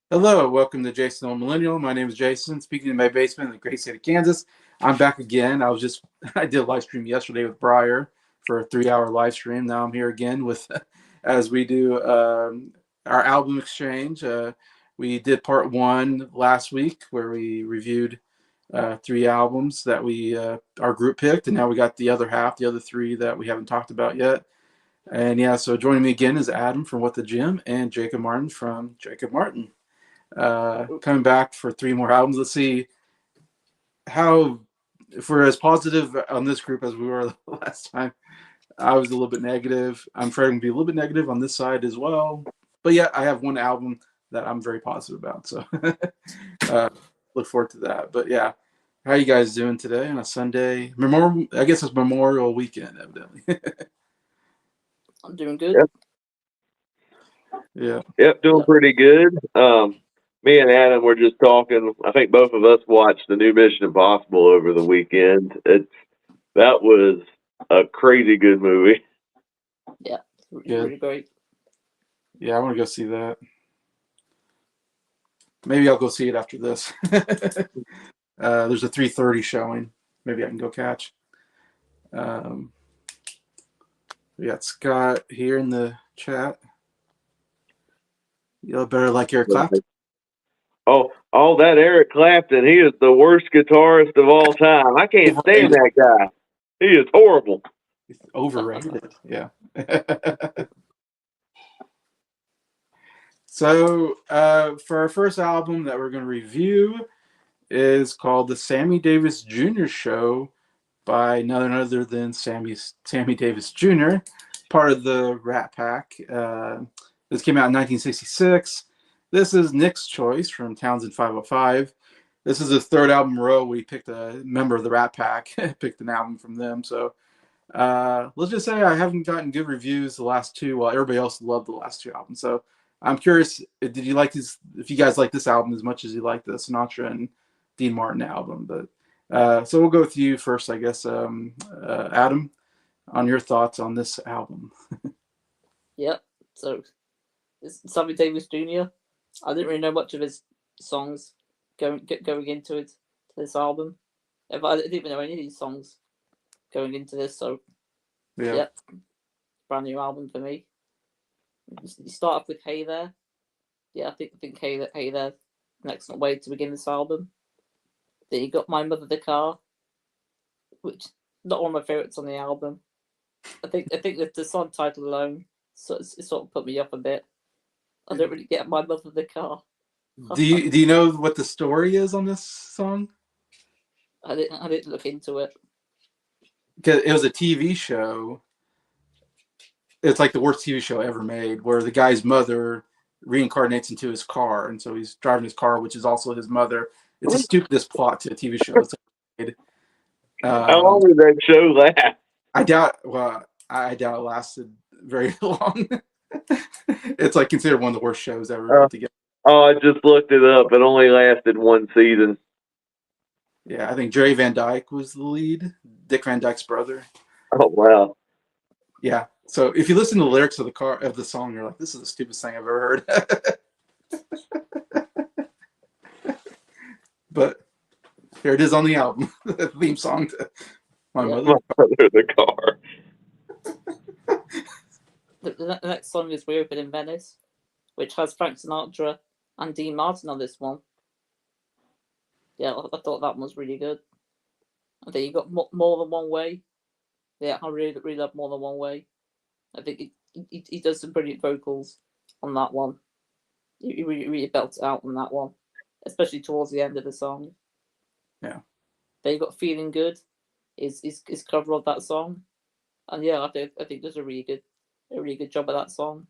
Hello, welcome to Jason on Millennial. My name is Jason, speaking in my basement in the great state of Kansas. I'm back again. I did a live stream yesterday with Briar for a 3 hour live stream. Now I'm here again with, as we do our album exchange. We did part one last week where we reviewed three albums that our group picked, and now we got the other half, the other three that we haven't talked about yet. And yeah, so joining me again is Adam from What the Gym and Jacob Martin from Jacob Martin. Coming back for three more albums. Let's see how, if we're as positive on this group as we were last time. I was a little bit negative. I'm trying to be a little bit negative on this side as well. But yeah, I have one album that I'm very positive about. So look forward to that. But yeah, how you guys doing today on a Sunday? I guess it's Memorial Weekend, evidently. I'm doing good. Yep. Yeah. Yep, doing pretty good. Me and Adam were just talking. I think both of us watched the new Mission Impossible over the weekend. That was a crazy good movie. Yeah, really great. Yeah, I want to go see that. Maybe I'll go see it after this. There's a 3:30 showing. Maybe I can go catch. We got Scott here in the chat. You better like Eric Clapton. Oh, that Eric Clapton. He is the worst guitarist of all time. I can't stand that guy. He is horrible. He's overrated. Yeah. So for our first album that we're going to review is called The Sammy Davis Jr. Show by none other than Sammy Davis Jr., part of the Rat Pack. This came out in 1966. This is Nick's choice from Townsend 505. This is his third album in a row where he picked a member of the Rat Pack, picked an album from them. So let's just say I haven't gotten good reviews the last two, while everybody else loved the last two albums. So I'm curious, did you like these? If you guys like this album as much as you like the Sinatra and Dean Martin album? But so we'll go with you first, I guess. Adam, on your thoughts on this album. Yep. So it's Sammy Davis Jr. I didn't really know much of his songs going into it, to this album. I didn't even know any of these songs going into this. So yeah, brand new album for me. You start off with Hey There. Yeah, I think Hey There, an excellent way to begin this album. Then you got My Mother the Car, which not one of my favorites on the album. I think that the song title alone sort of put me off a bit. I don't really get My Mother the Car. Do you know what the story is on this song? I didn't look into it. Because it was a TV show. It's like the worst TV show ever made, where the guy's mother reincarnates into his car, and so he's driving his car, which is also his mother. It's the stupidest plot to a TV show that's ever made. How long did that show last? I doubt it lasted very long. It's like considered one of the worst shows ever put together. Oh, I just looked it up. It only lasted one season. Yeah, I think Jerry Van Dyke was the lead, Dick Van Dyke's brother. Oh wow. Yeah. So if you listen to the lyrics of the song, you're like, this is the stupidest thing I've ever heard. But here it is on the album, the theme song to My Mother the Car. The next song is We Open in Venice, which has Frank Sinatra and Dean Martin on this one. Yeah, I thought that one was really good. And then you got More Than One Way. Yeah, I really love More Than One Way. I think he does some brilliant vocals on that one. He really belts out on that one, especially towards the end of the song. Yeah. Then you got Feeling Good, is cover of that song, and yeah, I think does a really good job of that song.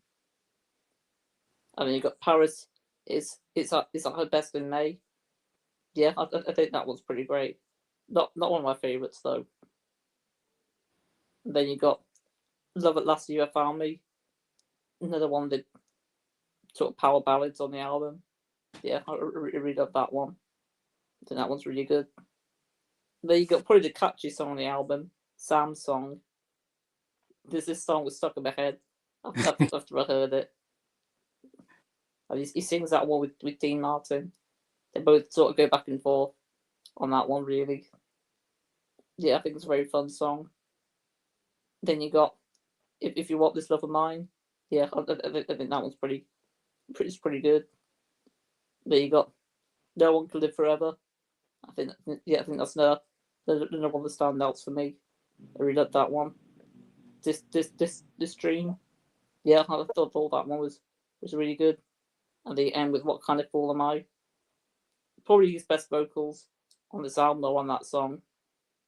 And then you got Paris, it's at her best in May. Yeah, I think that one's pretty great. Not one of my favorites though. And then you got Love at Last You Found Me, another one of the sort of power ballads on the album. Yeah, I really love that one. I think that one's really good. And then you got probably the catchy song on the album, Sam's song. This song was stuck in my head after I heard it. And he sings that one with Dean Martin. They both sort of go back and forth on that one, really. Yeah, I think it's a very fun song. Then you got If You Want This Love of Mine. Yeah, I think that one's pretty good. Then you got No One Can Live Forever. I think that's another one of the standouts for me. I really loved that one. This Dream. Yeah, I thought that one was really good. And the end with What Kind of Fool Am I? Probably his best vocals on this album or on that song.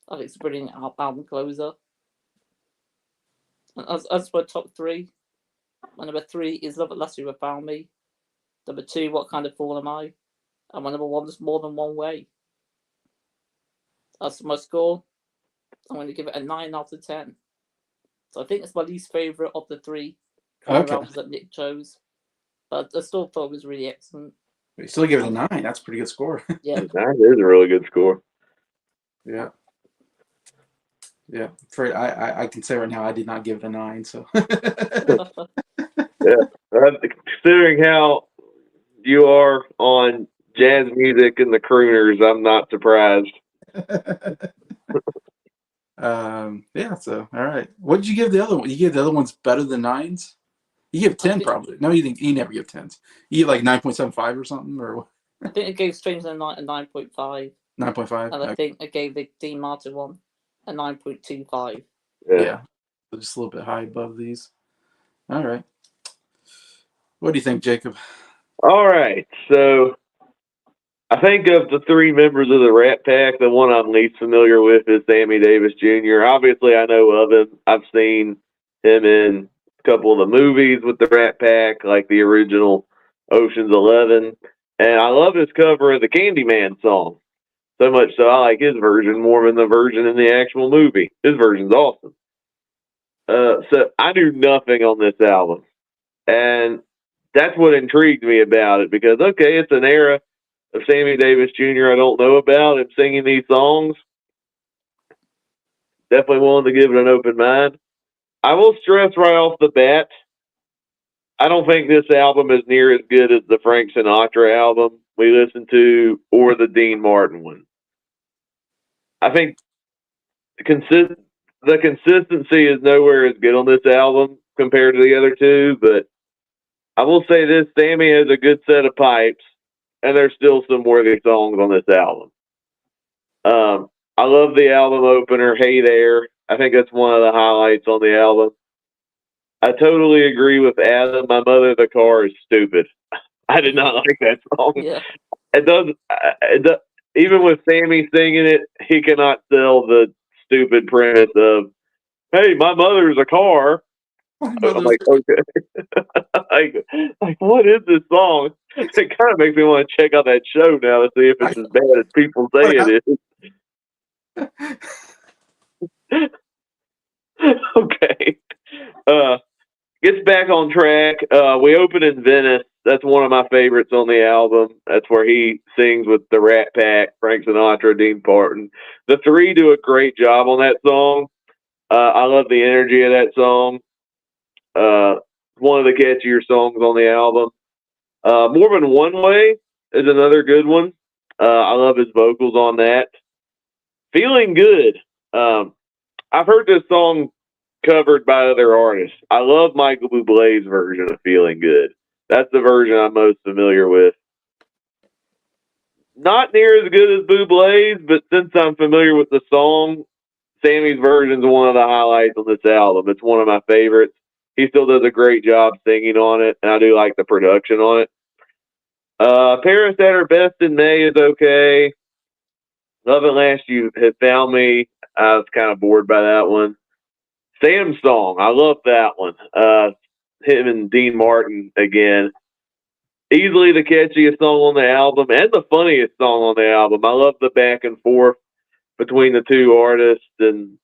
I think it's a brilliant album closer. And as for top three, my number 3 is Love at Last You Have Found Me. Number 2, What Kind of Fool Am I? And my number 1 is More Than One Way. As for my score, I'm going to give it a 9 out of 10. So I think it's my least favourite of the 3 albums that Nick chose. But I still thought it was really excellent. You still give it a 9. That's a pretty good score. Yeah. That is a really good score. Yeah. Yeah. I can say right now I did not give it a 9. So. Yeah. Considering how you are on jazz music and the crooners, I'm not surprised. Yeah. So all right. What did you give the other one? You gave the other ones better than 9s? You give 10 probably. No, you never give 10s. You give like 9.75 or something, or what? I think I gave Strange a 9.5. 9.5. And I think I gave the Dean Martin one a 9.25. Yeah. Just a little bit high above these. All right. What do you think, Jacob? All right. So I think of the 3 members of the Rat Pack, the one I'm least familiar with is Sammy Davis Jr. Obviously, I know of him. I've seen him in a couple of the movies with the Rat Pack, like the original Ocean's 11. And I love his cover of the Candyman song. So much so I like his version more than the version in the actual movie. His version's awesome. So I knew nothing on this album. And that's what intrigued me about it, because, okay, it's an era of Sammy Davis Jr. I don't know about him singing these songs. Definitely willing to give it an open mind. I will stress right off the bat, I don't think this album is near as good as the Frank Sinatra album we listened to or the Dean Martin one. I think the consistency is nowhere as good on this album compared to the other 2, but I will say this, Sammy has a good set of pipes, and there's still some worthy songs on this album. I love the album opener, Hey There. I think that's one of the highlights on the album. I totally agree with Adam. My Mother the Car is stupid. I did not like that song. Yeah. It does, even with Sammy singing it, he cannot sell the stupid premise of, hey, my mother's a car. I'm like, okay. like, what is this song? It kind of makes me want to check out that show now to see if it's as bad as people say it is. Okay. Gets back on track. We open in Venice. That's one of my favorites on the album. That's where he sings with the Rat Pack, Frank Sinatra, Dean Martin. The 3 do a great job on that song. I love the energy of that song. One of the catchier songs on the album. More Than One Way is another good one. I love his vocals on that. Feeling Good. I've heard this song covered by other artists. I love Michael Bublé's version of Feeling Good. That's the version I'm most familiar with. Not near as good as Bublé's, but since I'm familiar with the song, Sammy's version is one of the highlights on this album. It's one of my favorites. He still does a great job singing on it, and I do like the production on it. Paris at Her Best in May is okay. Love at Last You Have Found Me. I was kind of bored by that one. Sam's song, I love that one. Him and Dean Martin again. Easily the catchiest song on the album and the funniest song on the album. I love the back and forth between the 2 artists and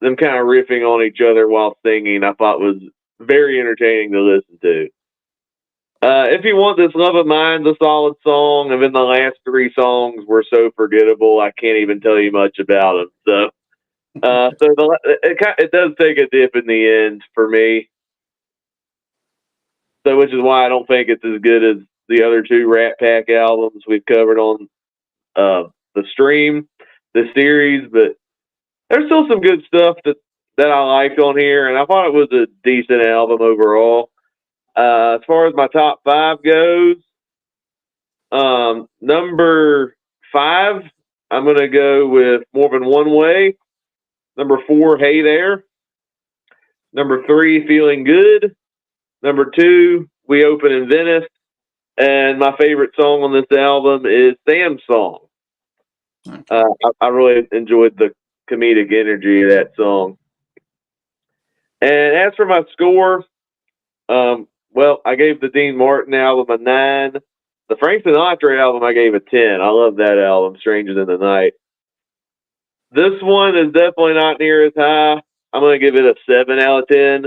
them kind of riffing on each other while singing. I thought was very entertaining to listen to. If You Want This Love of Mine's a solid song, and then the last 3 songs were so forgettable I can't even tell you much about them. So it does take a dip in the end for me. So, which is why I don't think it's as good as the other two Rat Pack albums we've covered on the stream, the series. But there's still some good stuff that I liked on here, and I thought it was a decent album overall. As far as my top 5 goes, number 5, I'm going to go with More Than One Way. Number 4, Hey There. Number 3, Feeling Good. Number 2, We Open in Venice. And my favorite song on this album is Sam's song. Okay. I really enjoyed the comedic energy of that song. And as for my score, well, I gave the Dean Martin album a 9. The Frank Sinatra album, I gave a 10. I love that album, Stranger Than the Night. This one is definitely not near as high. I'm going to give it a 7 out of 10.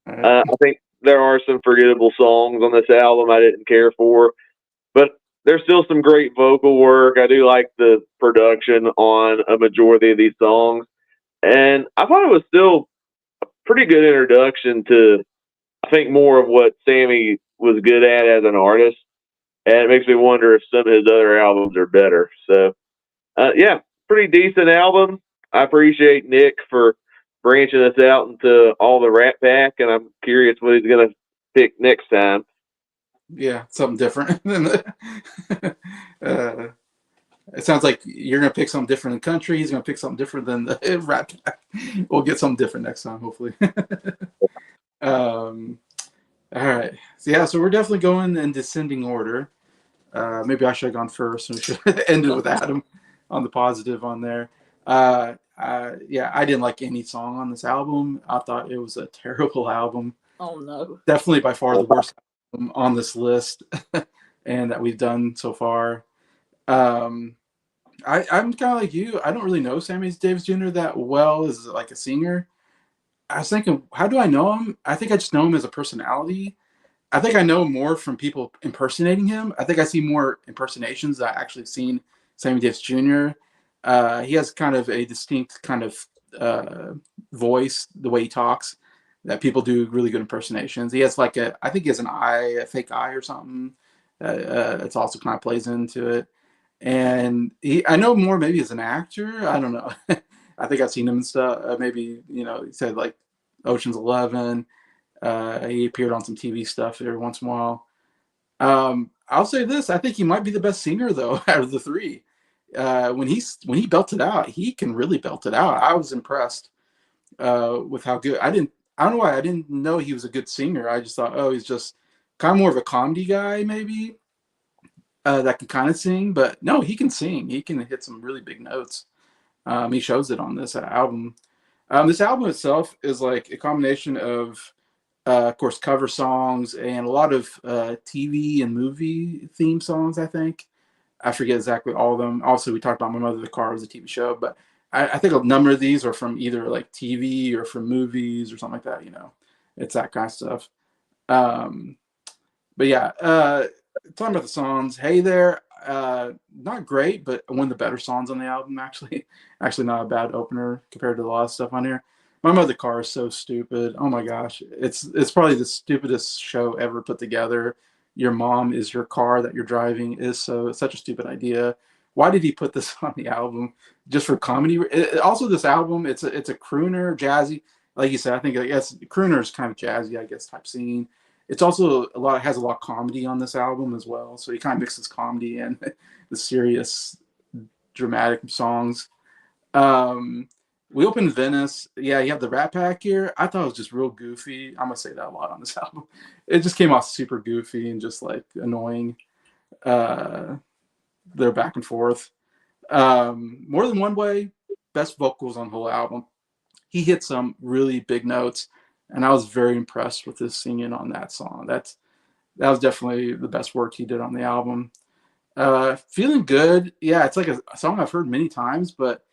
I think there are some forgettable songs on this album I didn't care for, but there's still some great vocal work. I do like the production on a majority of these songs. And I thought it was still a pretty good introduction to, I think, more of what Sammy was good at as an artist. And it makes me wonder if some of his other albums are better. So, yeah, pretty decent album. I appreciate Nick for branching us out into all the Rat Pack, and I'm curious what he's going to pick next time. Yeah, something different. It sounds like you're going to pick something different in country. He's going to pick something different than the Rat Pack. We'll get something different next time, hopefully. All right. So we're definitely going in descending order. Maybe I should have gone first, and we should have ended with Adam on the positive on there. Yeah, I didn't like any song on this album. I thought it was a terrible album. Oh no! Definitely by far the worst album on this list, and that we've done so far. I'm kind of like you. I don't really know Sammy Davis Jr. that well as like a singer. I was thinking, how do I know him? I think I just know him as a personality. I think I know more from people impersonating him. I think I see more impersonations than I actually seen Sammy Davis Jr. He has kind of a distinct kind of voice, the way he talks, that people do really good impersonations. He has like I think he has a fake eye or something. It's also kind of plays into it. And I know more maybe as an actor. I don't know. I think I've seen him and stuff. Maybe, he said like Ocean's 11. He appeared on some TV stuff every once in a while. I'll say this: I think he might be the best singer though out of the three. When he belted out, he can really belt it out. I was impressed with how good. I don't know why I didn't know he was a good singer. I just thought, oh, he's just kind of more of a comedy guy, maybe that can kind of sing. But no, he can sing. He can hit some really big notes. He shows it on this album. This album itself is like a combination of course, cover songs and a lot of TV and movie theme songs, I think. I forget exactly all of them. Also, we talked about My Mother the Car was a TV show, but I think a number of these are from either like TV or from movies or something like that, It's that kind of stuff. But yeah, talking about the songs, Hey There, not great, but one of the better songs on the album, actually. Actually, not a bad opener compared to a lot of stuff on here. My Mother Car is so stupid. Oh my gosh. It's probably the stupidest show ever put together. Your mom is your car that you're driving is such a stupid idea. Why did he put this on the album? Just for comedy? Also, this album, it's a crooner, jazzy. Like you said, I guess crooner is kind of jazzy, I guess, type scene. It's also has a lot of comedy on this album as well. So he kind of mixes comedy and the serious, dramatic songs. We opened Venice. Yeah, you have the Rat Pack here. I thought it was just real goofy. I'm gonna say that a lot on this album. It just came off super goofy and just like annoying. They're back and forth. More Than One Way, best vocals on the whole album. He hit some really big notes, and I was very impressed with his singing on that song. That was definitely the best work he did on the album. Feeling Good, yeah, it's like a song I've heard many times, but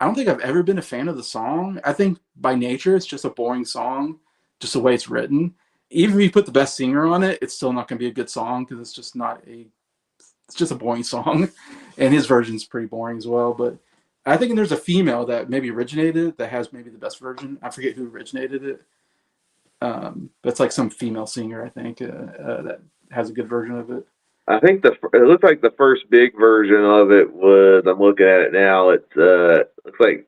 I don't think I've ever been a fan of the song. I think by nature it's just a boring song, just the way it's written. Even if you put the best singer on it, it's still not going to be a good song because it's just a boring song, and his version's pretty boring as well. But I think there's a female that maybe originated it that has maybe the best version. I forget who originated it. But it's like some female singer, I think, that has a good version of it. I think it looks like the first big version of it was. I'm looking at it now. It's looks like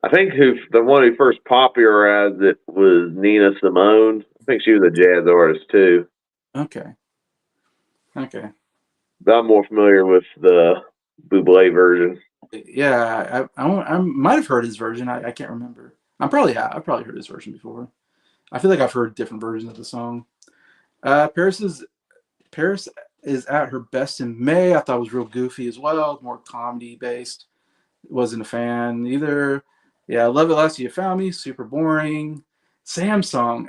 I think the one who first popularized it was Nina Simone. I think she was a jazz artist too. Okay. But I'm more familiar with the Bublé version. Yeah, I might have heard his version. I can't remember. I've probably heard his version before. I feel like I've heard different versions of the song. Paris is at her best in May. I thought it was real goofy as well, more comedy based. Wasn't a fan either. Yeah, Love It Last You Found Me, super boring. Sam's song,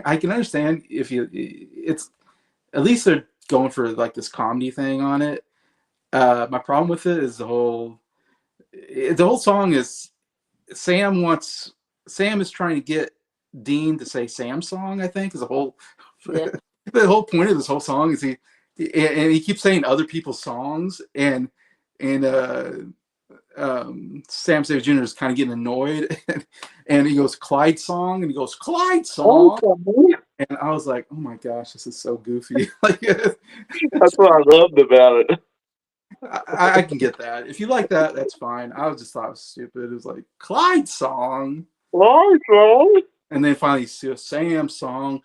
I can understand it's at least they're going for like this comedy thing on it. My problem with it is the whole song is Sam is trying to get Dean to say Sam's song. I think is the whole the whole point of this whole song is he keeps saying other people's songs and Sam Davis Jr. is kind of getting annoyed and he goes Clyde song and he goes Clyde song and I was like, oh my gosh, this is so goofy. Like that's what I loved about it. I can get that. If you like that, that's fine. I just thought it was stupid. It was like Clyde song. And then finally you see a Sam song.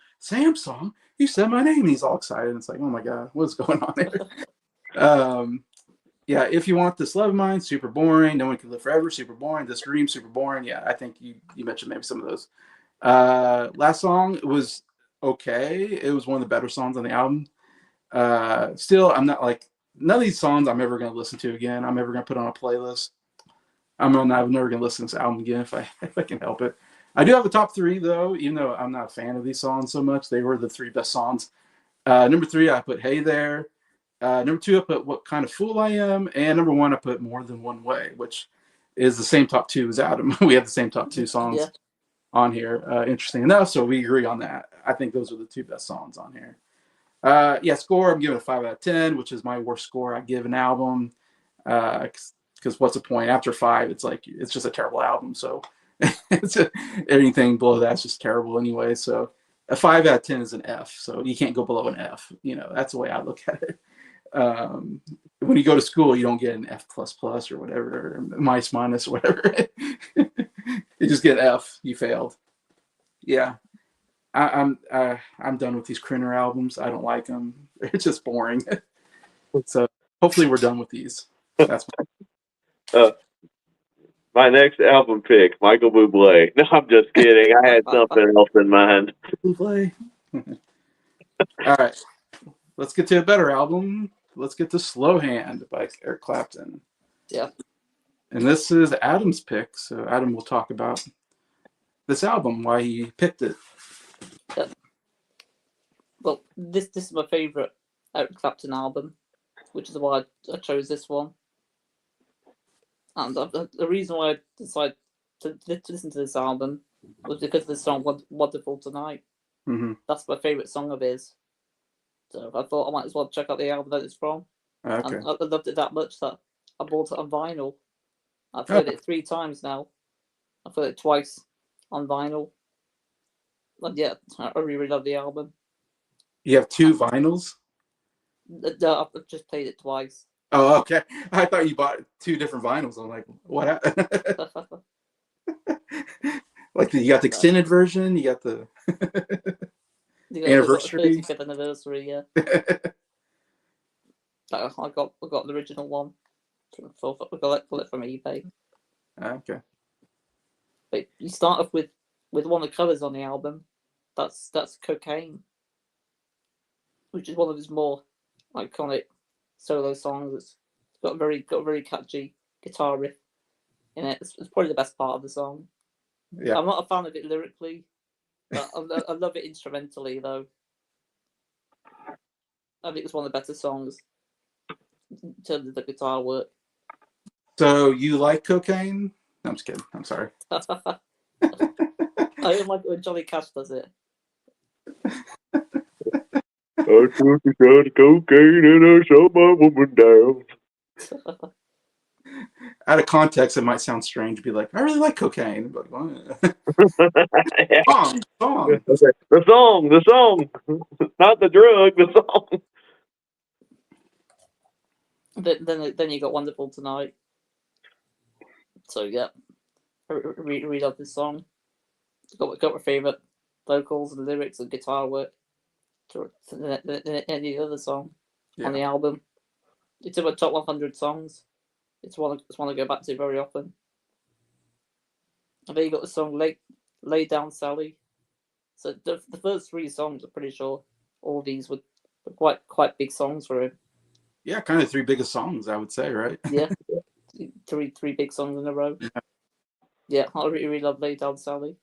You said my name. And he's all excited. It's like, oh my God, what's going on there? Yeah, If You Want This Love of Mine, super boring. No One Can Live Forever, super boring. This Dream, super boring. Yeah, I think you mentioned maybe some of those. Last song was okay. It was one of the better songs on the album. Still, I'm not like, none of these songs I'm ever going to listen to again. I'm ever going to put on a playlist. I'm never going to listen to this album again if I can help it. I do have a top three, though, even though I'm not a fan of these songs so much. They were the three best songs. Number 3, I put Hey There. Number 2, I put What Kind of Fool I Am. And number 1, I put More Than One Way, which is the same top 2 as Adam. We have the same top 2 songs on here. Interesting enough, so we agree on that. I think those are the 2 best songs on here. Score, I'm giving it a 5 out of 10, which is my worst score I give an album. Because what's the point? After 5, it's like, it's just a terrible album. So anything below that's just terrible anyway. So a 5 out of 10 is an F. So you can't go below an F. That's the way I look at it. When you go to school, you don't get an F++ or whatever, or minus or whatever. You just get F. You failed. Yeah. I'm done with these Crinner albums. I don't like them. It's just boring. So hopefully we're done with these. That's my next album pick, Michael Bublé. No, I'm just kidding. I had something else in mind. Bublé. All right, let's get to a better album. Let's get to Slowhand by Eric Clapton. Yeah. And this is Adam's pick. So Adam will talk about this album, why he picked it. Yeah. Well, this is my favourite Eric Clapton album, which is why I chose this one. And the reason why I decided to listen to this album was because of the song Wonderful Tonight. Mm-hmm. That's my favourite song of his. So I thought I might as well check out the album that it's from. Okay. And I loved it that much that I bought it on vinyl. I've heard it 3 times now. I've heard it twice on vinyl. And yeah, I really love the album. You have 2 vinyls? I've just played it twice. Oh, okay. I thought you bought 2 different vinyls. I'm like, what happened? Like you got the extended version, you got the anniversary. 35th anniversary, yeah. I got the original one. I got it from eBay. Okay. But you start off with one of the covers on the album. That's Cocaine, which is one of his more iconic solo songs. It's got a very catchy guitar riff in it. It's probably the best part of the song. Yeah. I'm not a fan of it lyrically, but I love it instrumentally though. I think it's one of the better songs in terms of the guitar work. So you like Cocaine? No, I'm just kidding. I'm sorry. I don't like it when Johnny Cash does it. I took a shot of cocaine and I shot my woman down. out of context, it might sound strange to be like, I really like cocaine. But what? Yeah. Song. The song, not the drug, the song. Then you got Wonderful Tonight. So yeah, I really love this song. Got my favorite vocals and lyrics and guitar work than any other song on the album. It's in my top 100 songs. It's one I go back to very often. And then you got the song Lay Down Sally. So the first three songs, I'm pretty sure all these were quite big songs for him. Yeah, kind of three biggest songs, I would say, right? Yeah, three big songs in a row. Yeah, I really love Lay Down Sally.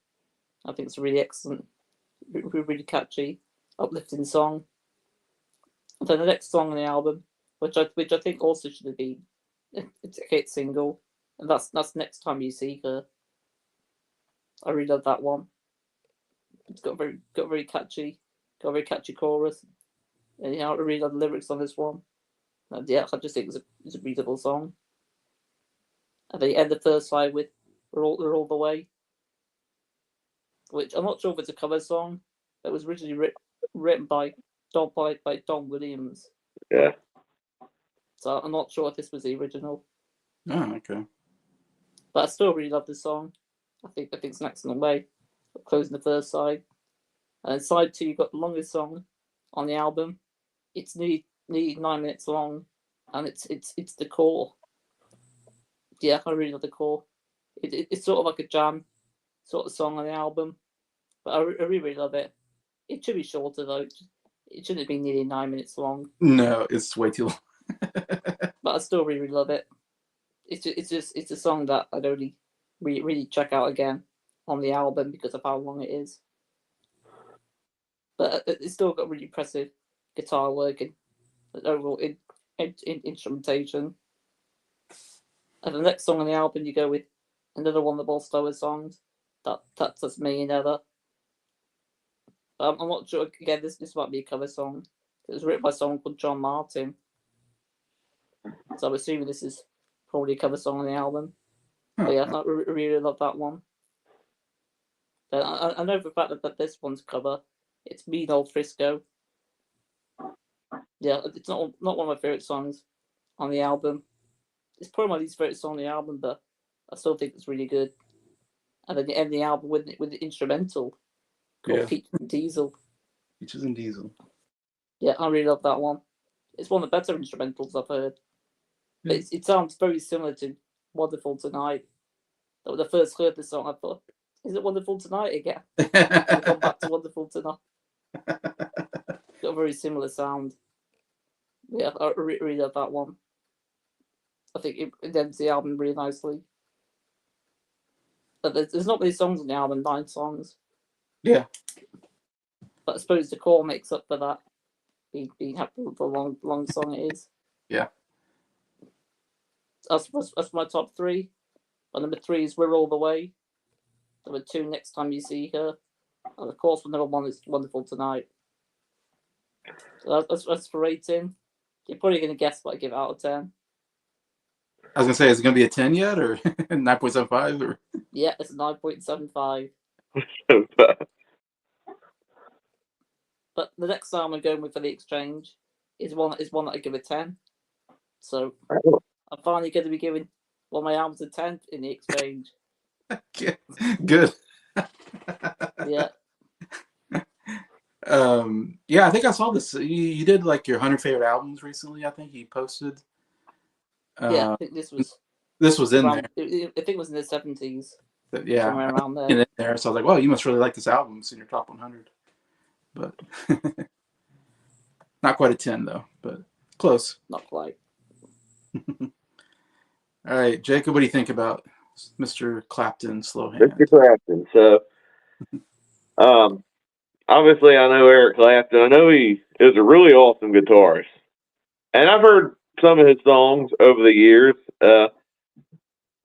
I think it's a really excellent, really catchy, uplifting song. And then the next song on the album, which I think also should have been a hit single, and that's Next Time You See Her. I really love that one. It's got a very catchy chorus. And I really love the lyrics on this one. And yeah, I just think it's a readable song. And they end the first side with We're All the Way, which I'm not sure if it's a cover song. It was originally written by Don Williams. Yeah. So I'm not sure if this was the original. Oh, okay. But I still really love this song. I think it's an excellent way of closing the first side. And then side 2, you've got the longest song on the album. It's nearly 9 minutes long, and it's the core. Yeah, I really love the core. It's sort of like a jam sort of song on the album, but I really love it. It should be shorter though. It shouldn't have been nearly 9 minutes long. No, it's way too long. But I still really love it. It's a song that I'd only really check out again on the album because of how long it is. But it's still got really impressive guitar work and overall instrumentation. And the next song on the album, you go with another one of the more slower songs. That's Just Me and Heather. I'm not sure. Again, this might be a cover song. It was written by someone called John Martin. So I'm assuming this is probably a cover song on the album. But yeah, I really love that one. But I know for the fact that this one's cover. It's Mean Old Frisco. Yeah, it's not one of my favourite songs on the album. It's probably my least favourite song on the album, but I still think it's really good. And then you end the album with the instrumental called Peach and Diesel. Peaches and Diesel. Yeah, I really love that one. It's one of the better instrumentals I've heard. But it sounds very similar to Wonderful Tonight. When I first heard the song, I thought, is it Wonderful Tonight again? I've gone back to Wonderful Tonight. Got a very similar sound. Yeah, I really love that one. I think it ends the album really nicely. But there's not many songs on the album, 9 songs. Yeah. But I suppose the core makes up for that. Being happy with the long song it is. Yeah. That's my top 3. And number 3 is We're All the Way. Number 2, Next Time You See Her. And of course, number 1 is Wonderful Tonight. So that's for rating. You're probably going to guess what I give it out of 10. I was going to say, is it going to be a 10 yet or 9.75? Or? Yeah, it's a 9.75. But the next song I'm going with for the exchange is one that I give a 10. So I'm finally going to be giving one of my albums a 10 in the exchange. Good. Yeah. Yeah, I think I saw this. You did like your 100 favorite albums recently. I think you posted. Yeah, I think this was in around, there. I think it was in the 70s. Yeah, somewhere around there. In there. So I was like, well, you must really like this album. It's in your top 100. But not quite a 10 though, but close. Not quite. All right, Jacob, what do you think about Mr. Clapton, Slowhand? Mr. Clapton. So, obviously, I know Eric Clapton. I know he is a really awesome guitarist, and I've heard some of his songs over the years.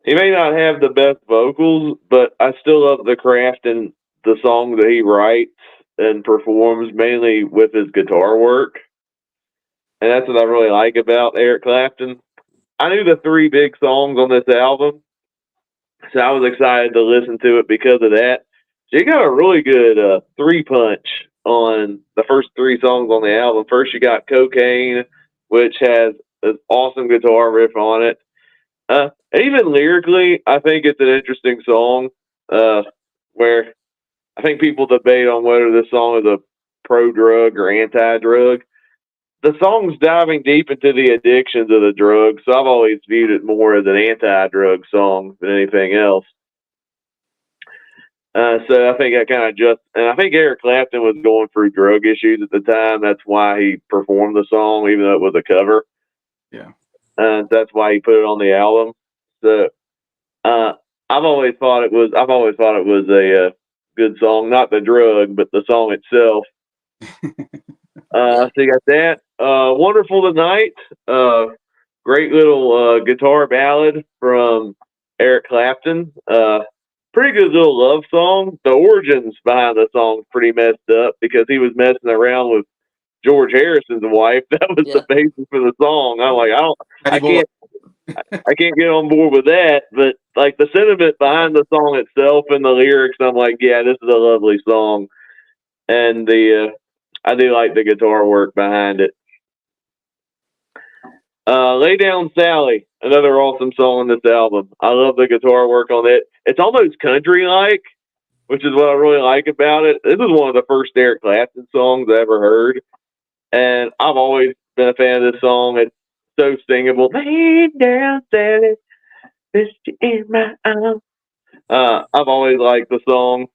He may not have the best vocals, but I still love the craft and the songs that he writes and performs, mainly with his guitar work. And that's what I really like about Eric Clapton. I knew the 3 big songs on this album, so I was excited to listen to it because of that. She got a really good 3-punch on the first 3 songs on the album. First, you got Cocaine, which has an awesome guitar riff on it. Even lyrically, I think it's an interesting song where I think people debate on whether this song is a pro-drug or anti-drug. The song's diving deep into the addictions of the drug, so I've always viewed it more as an anti-drug song than anything else. So I think I kind of and I think Eric Clapton was going through drug issues at the time. That's why he performed the song, even though it was a cover. Yeah. That's why he put it on the album. So I've always thought it was a good song, not the drug, but the song itself. So you got that. Wonderful Tonight. Great little guitar ballad from Eric Clapton. Pretty good little love song. The origins behind the song's pretty messed up because he was messing around with George Harrison's wife. That was the basis for the song. I'm like, I can't get on board with that. But like the sentiment behind the song itself and the lyrics, I'm like, yeah, this is a lovely song. And I do like the guitar work behind it. Lay Down Sally, another awesome song on this album. I love the guitar work on it. It's almost country-like, which is what I really like about it. This is one of the first Eric Clapton songs I ever heard, and I've always been a fan of this song. It's so singable. Lay down, Sally, miss you in my arms. I've always liked the song.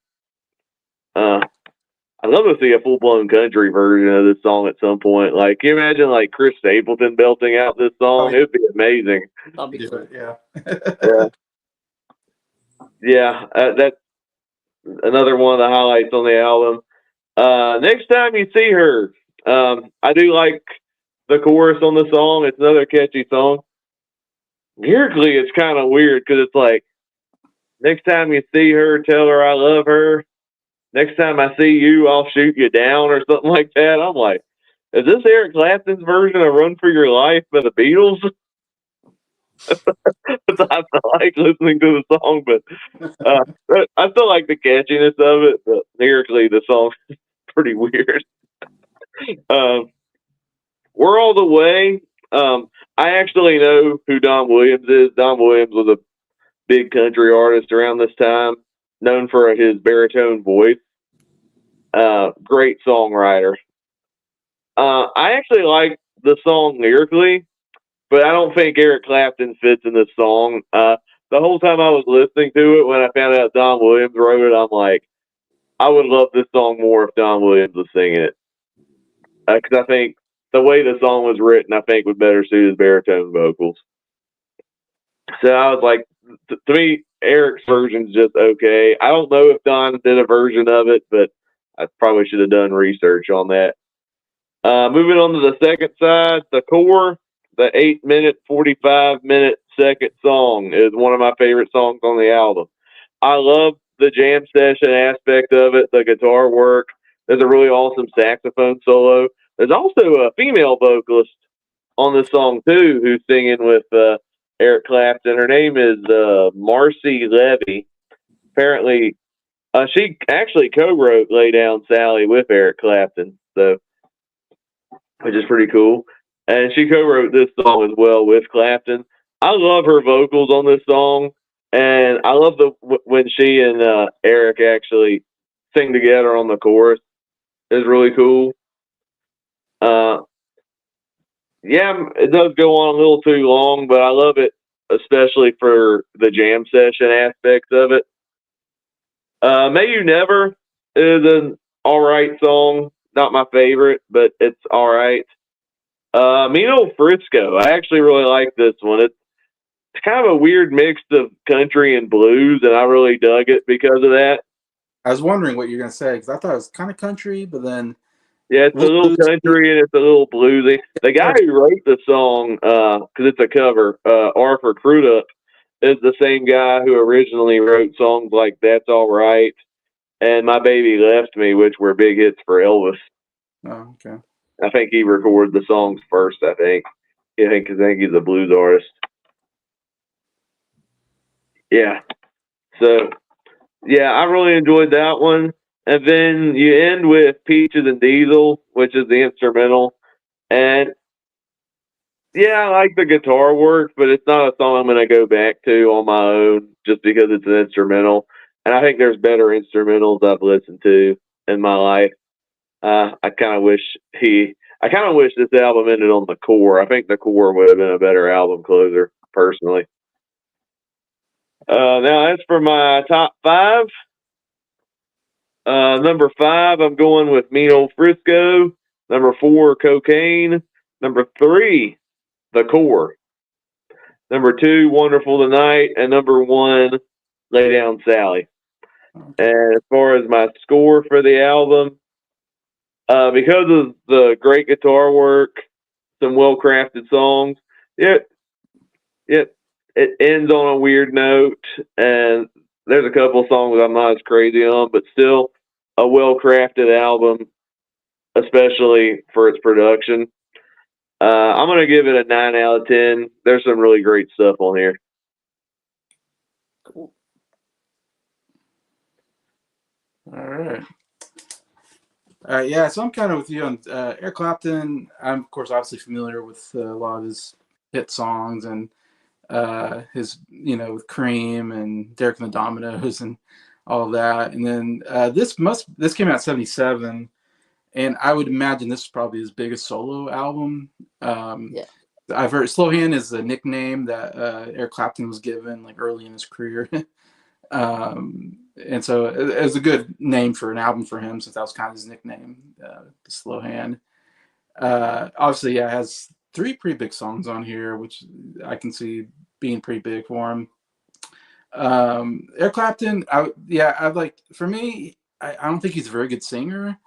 I'd love to see a full-blown country version of this song at some point. Like, can you imagine, like, Chris Stapleton belting out this song? It would be amazing. That'd be cool. Yeah. Yeah, that's another one of the highlights on the album. Next Time You See Her. I do like the chorus on the song. It's another catchy song. Lyrically, it's kind of weird because it's like, next time you see her, tell her I love her. Next time I see you, I'll shoot you down or something like that. I'm like, is this Eric Clapton's version of Run for Your Life by the Beatles? I like listening to the song, but I still like the catchiness of it. But lyrically, the song is pretty weird. We're All the Way. I actually know who Don Williams is. Don Williams was a big country artist around this time, known for his baritone voice. Great songwriter. I actually like the song lyrically, but I don't think Eric Clapton fits in this song. The whole time I was listening to it, when I found out Don Williams wrote it, I'm like, I would love this song more if Don Williams was singing it. Because I think the way the song was written, I think would better suit his baritone vocals. So I was like, to me, Eric's version's just okay. I don't know if Don did a version of it, but I probably should have done research on that. Moving on to the second side, the core, the 8-minute, 45-minute second song is one of my favorite songs on the album. I love the jam session aspect of it, the guitar work. There's a really awesome saxophone solo. There's also a female vocalist on this song, too, who's singing with Eric Clapton. Her name is Marcy Levy. Apparently, she actually co-wrote Lay Down Sally with Eric Clapton, so which is pretty cool. And she co-wrote this song as well with Clapton. I love her vocals on this song, and I love when she and Eric actually sing together on the chorus. It's really cool. Yeah, it does go on a little too long, but I love it, especially for the jam session aspects of it. May You Never is an alright song. Not my favorite, but it's alright. Mean Old Frisco. I actually really like this one. It's kind of a weird mix of country and blues, and I really dug it because of that. I was wondering what you're going to say, because I thought it was kind of country, but then... Yeah, it's a little country and it's a little bluesy. The guy who wrote the song, because it's a cover, Arthur Crudup, is the same guy who originally wrote songs like That's All Right and My Baby Left Me, which were big hits for Elvis. Oh, okay. I think he recorded the songs first, I think. I think he's a blues artist. Yeah. So, yeah, I really enjoyed that one. And then you end with Peaches and Diesel, which is the instrumental. And yeah, I like the guitar work, but it's not a song I'm going to go back to on my own just because it's an instrumental. And I think there's better instrumentals I've listened to in my life. I kind of wish this album ended on the core. I think the core would have been a better album closer, personally. Now, as for my top five, number 5, I'm going with Mean Old Frisco. Number 4, Cocaine. Number 3, The Core. Number 2, Wonderful Tonight. And number 1, Lay Down Sally. And as far as my score for the album, because of the great guitar work, some well-crafted songs, it ends on a weird note, and there's a couple of songs I'm not as crazy on, but still a well-crafted album, especially for its production. I'm going to give it a 9 out of 10. There's some really great stuff on here. Cool. All right. Yeah, so I'm kind of with you on Eric Clapton. I'm, of course, obviously familiar with a lot of his hit songs and his, with Cream and Derek and the Dominoes and all of that. And then this came out in 77, and I would imagine this is probably his biggest solo album. Yeah. I've heard Slowhand is a nickname that Eric Clapton was given like early in his career. And so it was a good name for an album for him, since that was kind of his nickname, the Slowhand. Obviously, yeah, it has 3 pretty big songs on here, which I can see being pretty big for him. Eric Clapton, for me, I don't think he's a very good singer.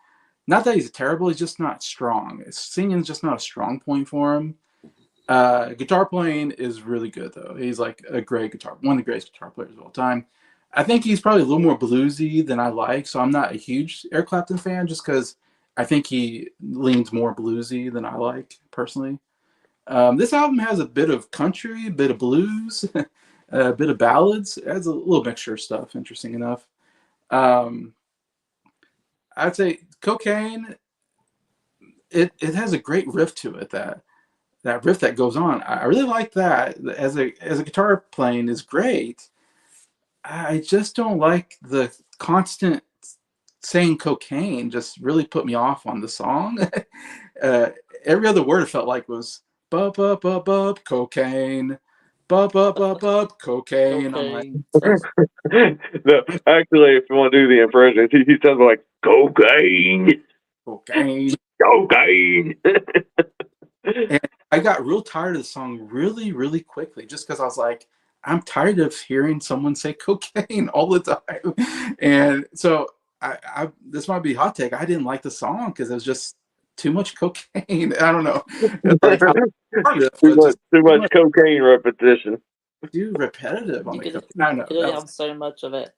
Not that he's terrible, he's just not strong. Singing's just not a strong point for him. Guitar playing is really good, though. He's like one of the greatest guitar players of all time. I think he's probably a little more bluesy than I like, so I'm not a huge Eric Clapton fan, just because I think he leans more bluesy than I like, personally. This album has a bit of country, a bit of blues, a bit of ballads. It has a little mixture of stuff, interesting enough. I'd say Cocaine, it has a great riff to it, that riff that goes on. I really like that. As a guitar playing is great. I just don't like the constant saying cocaine. Just really put me off on the song. Every other word it felt like was bub bub bub bub cocaine, bub bub bub bub cocaine. I'm like, No, actually, if you want to do the impression, he sounds like cocaine, cocaine. cocaine. And I got real tired of the song really, really quickly, just because I was like, I'm tired of hearing someone say cocaine all the time. And so this might be a hot take. I didn't like the song because it was just too much cocaine. I don't know. Like, too much cocaine repetition. Too repetitive on You the could cocaine. I don't know. only have so much of it.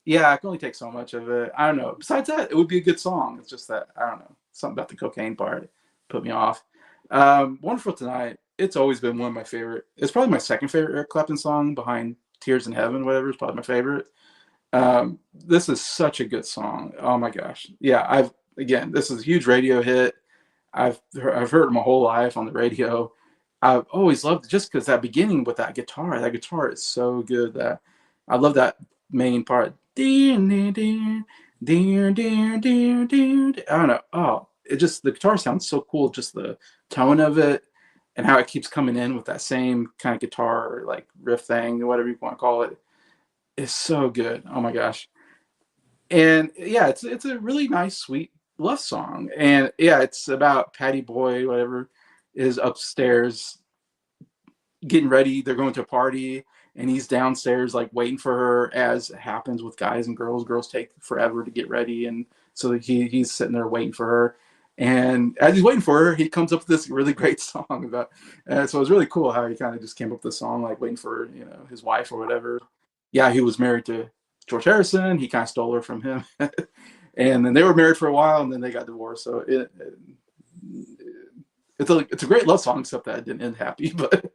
Yeah, I can only take so much of it. I don't know. Besides that, it would be a good song. It's just that, I don't know, something about the cocaine part put me off. Wonderful Tonight, it's always been one of my favorite. It's probably my second favorite Eric Clapton song behind Tears in Heaven, whatever. It's probably my favorite. This is such a good song. Oh my gosh. Yeah, this is a huge radio hit. I've heard it my whole life on the radio. I've always loved it just because that beginning with that guitar is so good. That I love that main part. I don't know. Oh, the guitar sounds so cool. Just the tone of it and how it keeps coming in with that same kind of guitar like riff thing, whatever you want to call it, is so good. Oh my gosh. And yeah, it's a really nice, sweet love song. And yeah, it's about Patty Boy, whatever, is upstairs getting ready. They're going to a party, and he's downstairs like waiting for her, as happens with guys and girls. Girls take forever to get ready, and so he's sitting there waiting for her. And as he's waiting for her, he comes up with this really great song about. So it was really cool how he kind of just came up with the song like waiting for his wife or whatever. Yeah, he was married to George Harrison. He kind of stole her from him, and then they were married for a while, and then they got divorced. So it's a great love song, except that it didn't end happy. But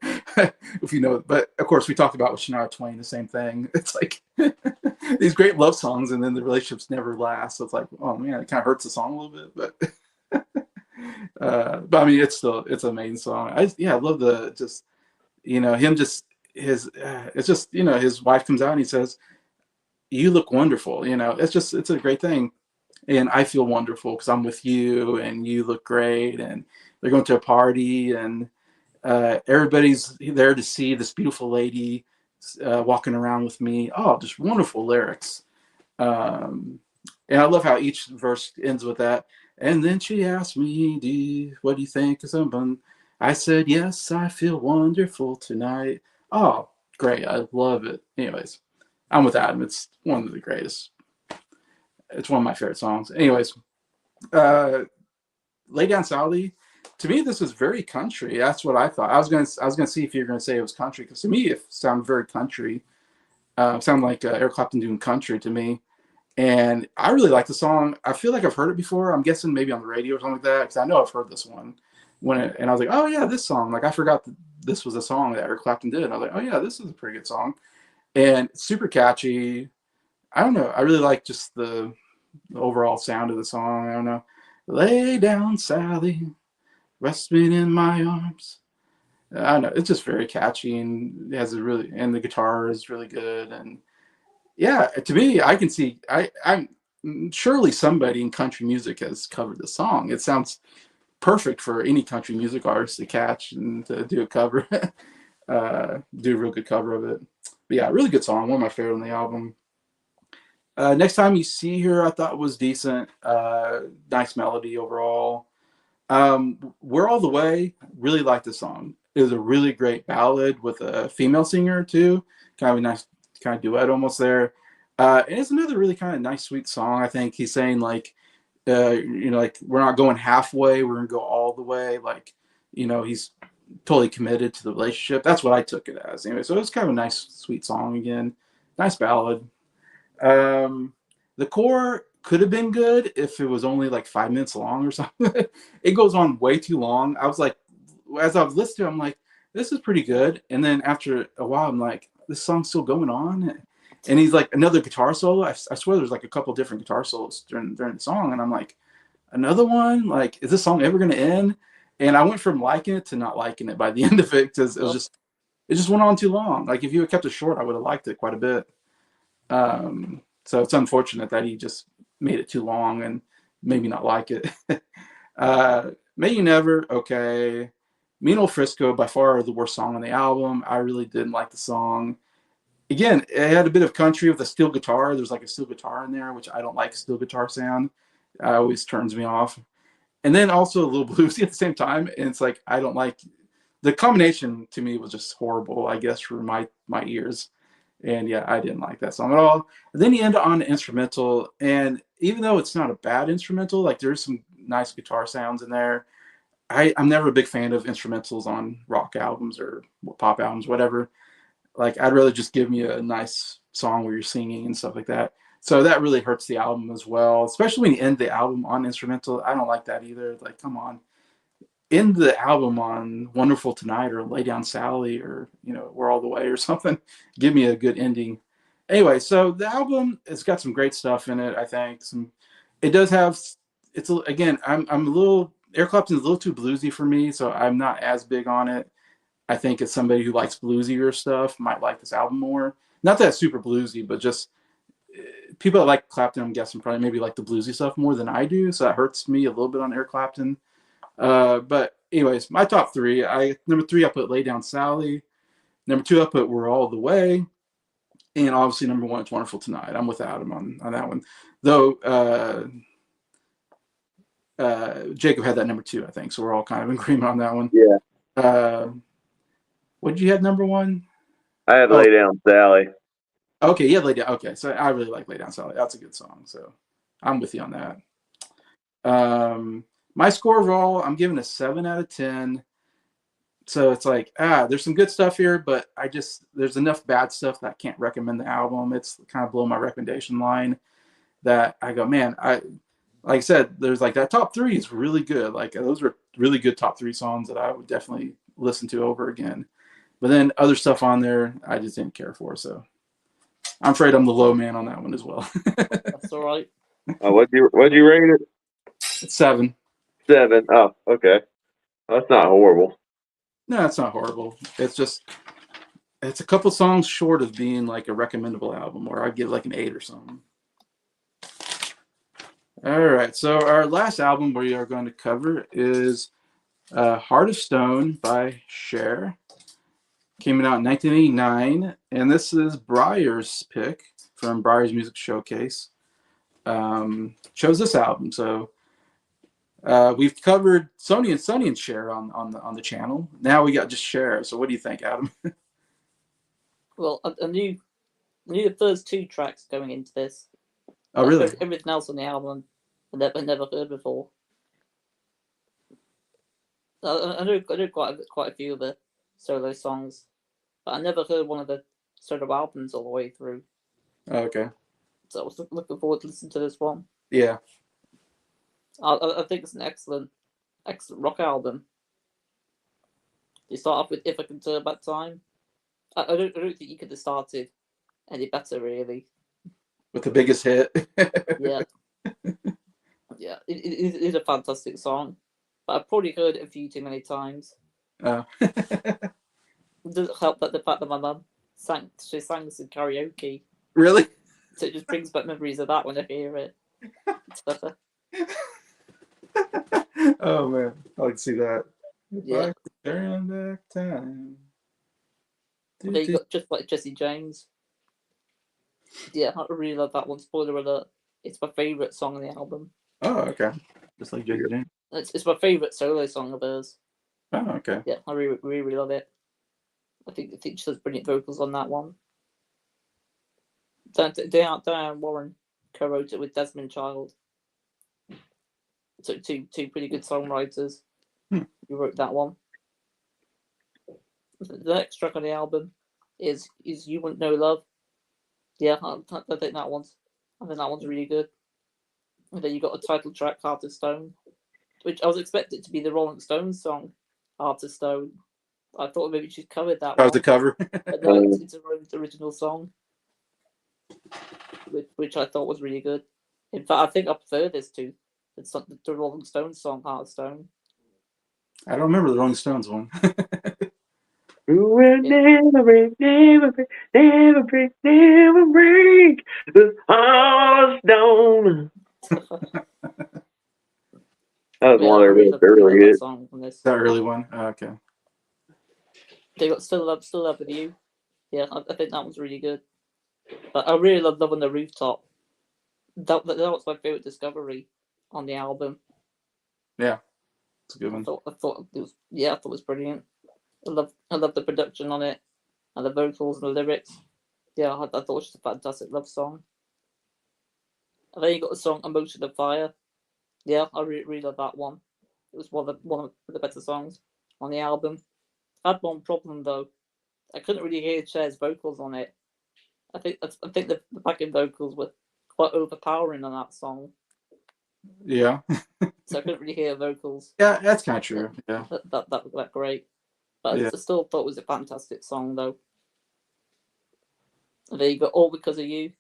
if you know, but of course we talked about with Shania Twain the same thing. It's like these great love songs, and then the relationships never last. So it's like, oh man, it kind of hurts the song a little bit. But I mean, it's an amazing song. I love the just him just his it's just his wife comes out and he says, "You look wonderful." It's a great thing. And I feel wonderful because I'm with you and you look great. And they're going to a party and everybody's there to see this beautiful lady walking around with me. Oh, just wonderful lyrics. And I love how each verse ends with that. And then she asked me, what do you think of someone? I said, yes, I feel wonderful tonight. Oh, great. I love it. Anyways, I'm with Adam. It's one of the greatest. It's one of my favorite songs. Anyways, Lay Down Sally. To me, this is very country. That's what I thought. I was gonna see if you're gonna say it was country, because to me it sounded very country. Sounded like Eric Clapton doing country to me. And I really like the song. I feel like I've heard it before. I'm guessing maybe on the radio or something like that, because I know I've heard this one. And I was like, oh yeah, this song. Like I forgot that this was a song that Eric Clapton did. And I was like, oh yeah, this is a pretty good song. And super catchy. I don't know. I really like just the overall sound of the song. I don't know. Lay down, Sally, rest me in my arms. I don't know. It's just very catchy, and it has and the guitar is really good. And yeah, to me, I can see. I'm surely somebody in country music has covered the song. It sounds perfect for any country music artist to catch and to do a cover, do a real good cover of it. But yeah, really good song. One of my favorite on the album. Next Time You See Her, I thought was decent. Nice melody overall. We're All the Way, really liked the song. It was a really great ballad with a female singer too. Kind of a nice kind of duet almost there. And it's another really kind of nice, sweet song. I think he's saying like, like we're not going halfway, we're gonna go all the way. Like, he's totally committed to the relationship. That's what I took it as. Anyway, so it was kind of a nice, sweet song again. Nice ballad. The core could have been good if it was only like 5 minutes long or something. It goes on way too long. I was like, as I was listening, I'm like, this is pretty good. And then after a while, I'm like, this song's still going on. And he's like, another guitar solo. I swear there's like a couple different guitar solos during the song. And I'm like, another one? Like, is this song ever going to end? And I went from liking it to not liking it by the end of it, because it just went on too long. Like, if you had kept it short, I would have liked it quite a bit. So it's unfortunate that he just made it too long and maybe not like it. May You Never, okay. Mean Old Frisco, by far the worst song on the album. I really didn't like the song. Again, it had a bit of country with a steel guitar. There's like a steel guitar in there, which I don't like a steel guitar sound. It always turns me off. And then also a little bluesy at the same time. And it's like, I don't like the combination. To me was just horrible, I guess, for my ears. And yeah, I didn't like that song at all. And then you end on an instrumental, and even though it's not a bad instrumental, like there's some nice guitar sounds in there. I'm never a big fan of instrumentals on rock albums or pop albums, whatever. Like, I'd rather just give me a nice song where you're singing and stuff like that. So that really hurts the album as well, especially when you end the album on instrumental. I don't like that either. Like, come on. End the album on Wonderful Tonight or Lay Down Sally or, We're All the Way or something. Give me a good ending. Anyway, so the album, it's got some great stuff in it, I think. It does have, again, I'm a little, Eric Clapton's a little too bluesy for me, so I'm not as big on it. I think it's somebody who likes bluesier stuff might like this album more. Not that it's super bluesy, but just people that like Clapton, I'm guessing, probably maybe like the bluesy stuff more than I do, so that hurts me a little bit on Eric Clapton. But anyways, my top three. Number 3, I put Lay Down Sally. Number 2, I put We're All the Way. And obviously number 1, It's Wonderful Tonight. I'm with Adam on that one. Though Jacob had that number 2, I think. So we're all kind of in agreement on that one. Yeah. What did you have number 1? I had Lay Down Sally. Okay, yeah, Lay Down. Okay, so I really like Lay Down Sally. That's a good song. So I'm with you on that. My score overall, I'm giving a 7 out of 10. So it's like, there's some good stuff here, but there's enough bad stuff that I can't recommend the album. It's kind of below my recommendation line that I go, man, like I said, there's like that top three is really good. Like those were really good top three songs that I would definitely listen to over again. But then other stuff on there, I just didn't care for. So I'm afraid I'm the low man on that one as well. That's all right. What'd you rate it? It's 7. 7. Oh, okay. That's not horrible. No, it's not horrible. It's just it's a couple songs short of being like a recommendable album, or I'd give like an 8 or something. All right, so our last album we are going to cover is Heart of Stone by Cher. Came out in 1989, and this is Briar's pick from Briar's Music Showcase. Chose this album, so we've covered Sonny and Cher on the channel. Now we got just Cher. So what do you think, Adam? Well, I knew the first 2 tracks going into this. Oh, really? Everything else on the album I never heard before. I know quite a few of the solo songs, but I never heard one of the solo albums all the way through. Oh, okay. So I was looking forward to listening to this one. Yeah. I think it's an excellent rock album. You start off with If I Can Turn Back Time. I don't think you could have started any better, really. With the biggest hit. Yeah. Yeah, it is a fantastic song, but I've probably heard it a few too many times. Oh. It doesn't help that the fact that my mum sang this in karaoke, Really? so it just brings back memories of that when I hear it. Oh man, I can see that. Yeah. If I could turn back time. Then you got Just Like Jesse James. Yeah, I really love that one. Spoiler alert: it's my favourite song on the album. Oh, okay. Just like Jesse James. It's my favourite solo song of hers. Oh, okay. Yeah, I really love it. I think she does brilliant vocals on that one. Diane Warren co-wrote it with Desmond Child. So two pretty good songwriters who wrote that one. The next track on the album is You Wouldn't Know Love. Yeah, I think that one's really good. And then you got a title track, Heart of Stone, which I was expecting to be the Rolling Stones song, Heart of Stone. I thought maybe she'd covered that That one. was the cover. But no, it's a Rose original song, which I thought was really good. In fact, I think I prefer this to the Rolling Stones song, Heart of Stone. I don't remember the Rolling Stones one. Who will never break the heart of stone. That was one of their early hits. Song from this. That early one? Oh, okay. They got Still Love With You. Yeah, I think that one's really good. But I really love Love on the Rooftop. That was my favourite discovery on the album. Yeah, it's a good one. I thought it was brilliant. I love the production on it, and the vocals and the lyrics. Yeah, I thought it was just a fantastic love song. And then you got the song Emotion of Fire. Yeah, I really love that one. It was one of the better songs on the album. I had one problem though. I couldn't really hear Cher's vocals on it. I think the backing vocals were quite overpowering on that song. Yeah. So I couldn't really hear vocals. Yeah, that's kind of true. Yeah. That was that great. But I still thought it was a fantastic song though. And then you got All Because of You.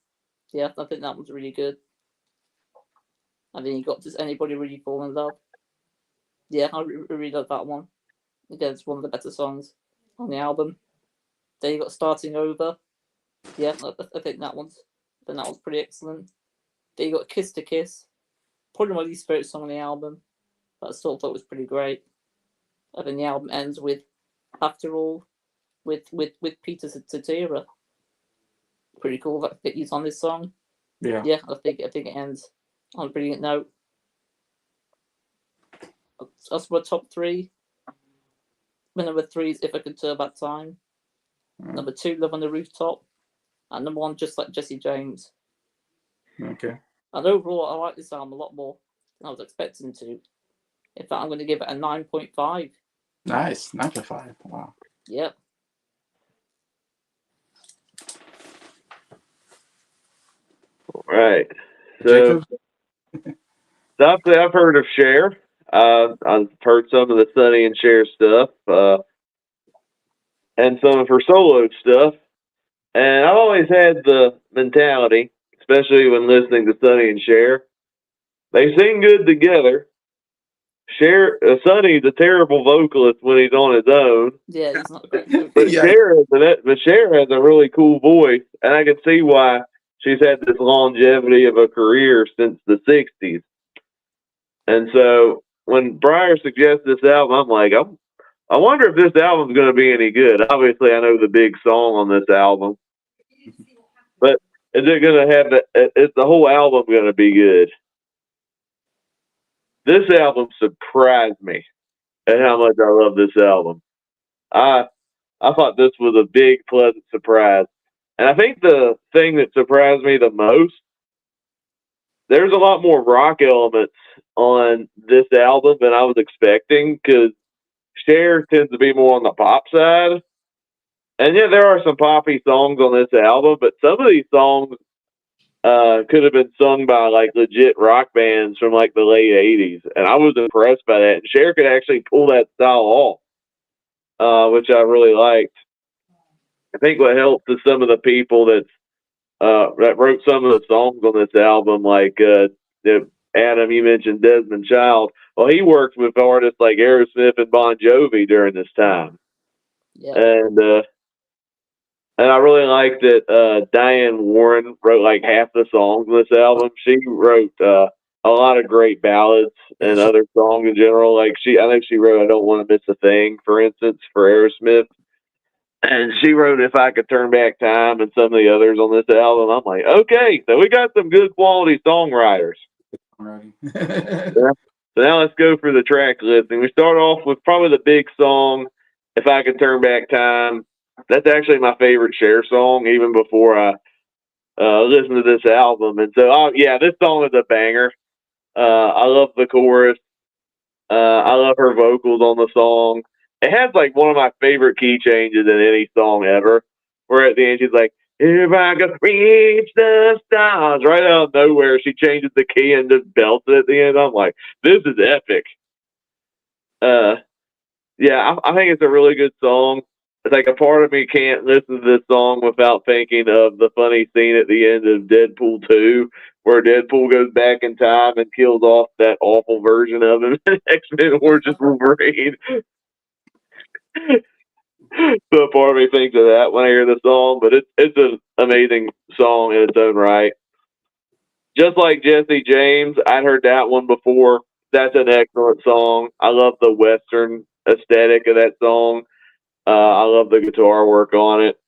Yeah, I think that was really good. And then you got Does Anybody Really Fall in Love? Yeah, I really love that one. Again, it's one of the better songs on the album. Then you got Starting Over. Yeah, I think that one's pretty excellent. Then you got Kiss to Kiss. Probably my least favorite song on the album, but I still thought it was pretty great. And then the album ends with After All, with Peter Cetera. Pretty cool that he's on this song. Yeah. Yeah, I think it ends on a brilliant note. That's my top 3. My number 3 is If I Could Turn Back Time. Number 2, Love on the Rooftop. And number 1, Just Like Jesse James. Okay. And overall, I like this album a lot more than I was expecting to. In fact, I'm going to give it a 9.5. Nice. 9.5. Wow. Yep. All right. So, Jacob? So I've heard of Cher. I've heard some of the Sonny and Cher stuff, and some of her solo stuff. And I've always had the mentality, especially when listening to Sonny and Cher, they sing good together. Sonny's a terrible vocalist when he's on his own, Yeah, he's not a great vocal. but Yeah. Cher has a really cool voice, and I can see why she's had this longevity of a career since the '60s. And so when Breyer suggests this album, I'm like, I wonder if this album's going to be any good. Obviously, I know the big song on this album, but is it going to have is the whole album going to be good? This album surprised me at how much I love this album. I thought this was a big, pleasant surprise. And I think the thing that surprised me the most, there's a lot more rock elements on this album than I was expecting, because Cher tends to be more on the pop side. And yeah, there are some poppy songs on this album, but some of these songs could have been sung by like legit rock bands from like the late '80s, and I was impressed by that. And Cher could actually pull that style off, which I really liked. I think what helped is some of the people that wrote some of the songs on this album, like Adam, you mentioned Desmond Child. Well, he worked with artists like Aerosmith and Bon Jovi during this time, Yeah. and I really like that Diane Warren wrote like half the songs on this album. She wrote a lot of great ballads and other songs in general. Like I think she wrote "I Don't Want to Miss a Thing," for instance, for Aerosmith. And she wrote "If I Could Turn Back Time" and some of the others on this album. I'm like, okay, so we got some good quality songwriters. Alrighty. Yeah. So now let's go for the track listing. We start off with probably the big song, "If I Could Turn Back Time." That's actually my favorite Cher song, even before I listened to this album. And so, yeah, this song is a banger. I love the chorus. I love her vocals on the song. It has like one of my favorite key changes in any song ever, where at the end she's like, "If I could reach the stars," right out of nowhere she changes the key and just belts it at the end. I'm like, this is epic. Yeah, I think it's a really good song. It's like a part of me can't listen to this song without thinking of the funny scene at the end of Deadpool 2, where Deadpool goes back in time and kills off that awful version of him in X-Men Origins Wolverine. So a part of me thinks of that when I hear the song, but it's an amazing song in its own right. Just like Jesse James, I'd heard that one before. That's an excellent song. I love the Western aesthetic of that song. I love the guitar work on it.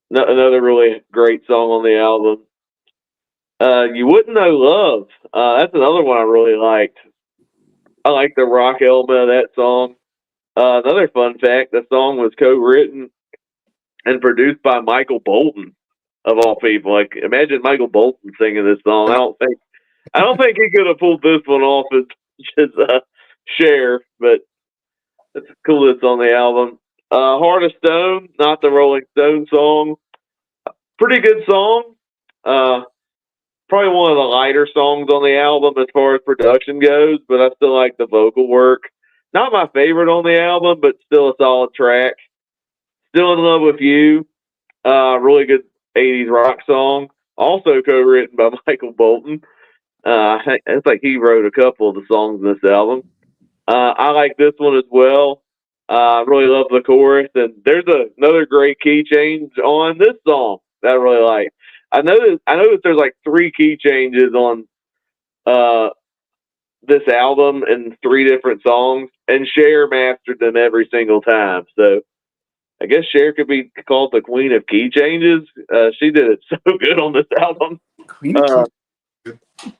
Another really great song on the album. "You Wouldn't Know Love." That's another one I really liked. I like the rock element of that song. Another fun fact: the song was co-written and produced by Michael Bolton, of all people. Like, imagine Michael Bolton singing this song. I don't think he could have pulled this one off as Cher, but it's the coolest on the album. "Heart of Stone," not the Rolling Stone song. Pretty good song. Probably one of the lighter songs on the album as far as production goes, but I still like the vocal work. Not my favorite on the album, but still a solid track. "Still in Love with You," really good '80s rock song. Also co-written by Michael Bolton. It's like he wrote a couple of the songs in this album. I like this one as well. I really love the chorus, and there's another great key change on this song that I really like. I noticed there's like 3 key changes on this album in 3 different songs, and Cher mastered them every single time. So I guess Cher could be called the queen of key changes. She did it so good on this album. Queen of Key.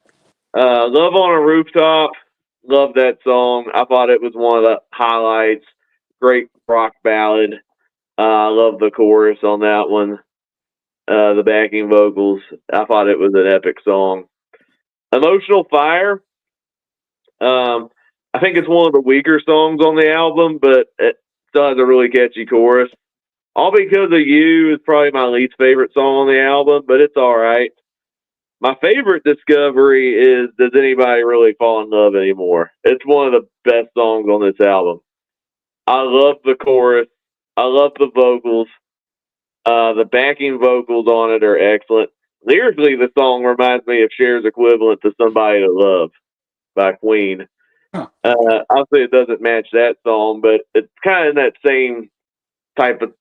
"Love on a Rooftop." Love that song. I thought it was one of the highlights. Great rock ballad. I love the chorus on that one. The backing vocals. I thought it was an epic song. "Emotional Fire." I think it's one of the weaker songs on the album, but it still has a really catchy chorus. "All Because of You" is probably my least favorite song on the album, but it's all right. My favorite discovery is Does Anybody Really Fall in Love Anymore? It's one of the best songs on this album. I love the chorus. I love the vocals. The backing vocals on it are excellent. Lyrically, the song reminds me of Cher's equivalent to Somebody to Love by Queen. Huh. Obviously, it doesn't match that song, but it's kind of in that same type of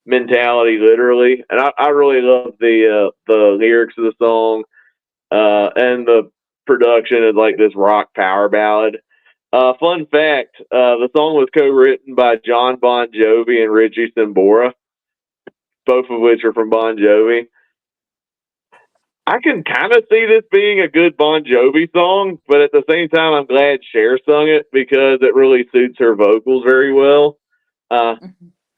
mentality, literally. And I really love the lyrics of the song and the production is like this rock power ballad. Fun fact: the song was co-written by John Bon Jovi and Richie Sambora, both of which are from Bon Jovi. I can kind of see this being a good Bon Jovi song, but at the same time, I'm glad Cher sung it because it really suits her vocals very well.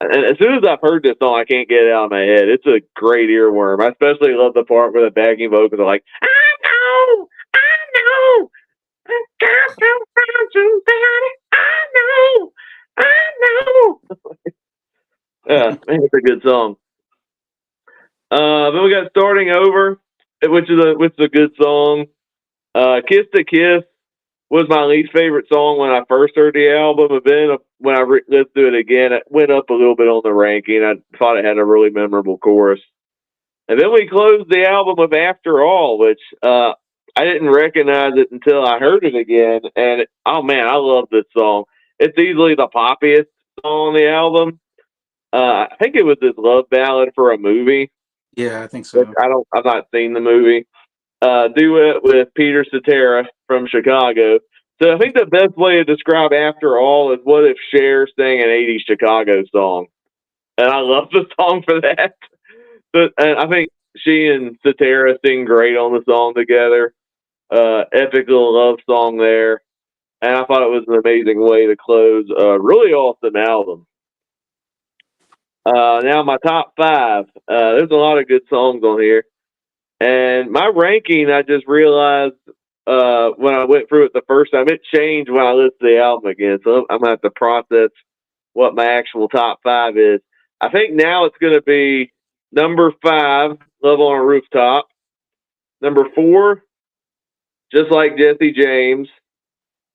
And as soon as I've heard this song, I can't get it out of my head. It's a great earworm. I especially love the part where the backing vocals are like, I know, I got to find somebody, I know. Yeah, man, it's a good song. Then we got Starting Over, which is a good song. Kiss to Kiss was my least favorite song when I first heard the album, and then when I listened to it again, it went up a little bit on the ranking. I thought it had a really memorable chorus. And then we closed the album with After All, which I didn't recognize it until I heard it again. And oh man, I love this song. It's easily the poppiest song on the album. I think it was this love ballad for a movie. Yeah, I think so. I've not seen the movie. Duet with Peter Cetera from Chicago. So I think the best way to describe After All is what if Cher sang an 80s Chicago song. And I love the song for that. And I think she and Cetera sing great on the song together. Epic little love song there. And I thought it was an amazing way to close a really awesome album. Now my top 5. There's a lot of good songs on here. And my ranking, I just realized when I went through it the first time, it changed when I listened to the album again. So I'm going to have to process what my actual top 5 is. I think now it's going to be number 5, Love on a Rooftop. Number 4, Just Like Jesse James.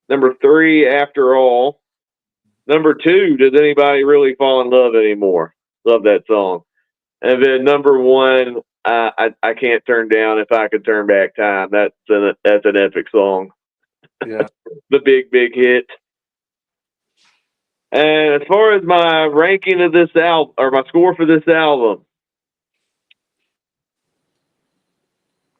Number 3, After All. Number 2, Does Anybody Really Fall in Love Anymore? Love that song. And then number 1, I Can't Turn Down If I Could Turn Back Time. That's an epic song. Yeah. The big hit. And as far as my ranking of this album, or my score for this album,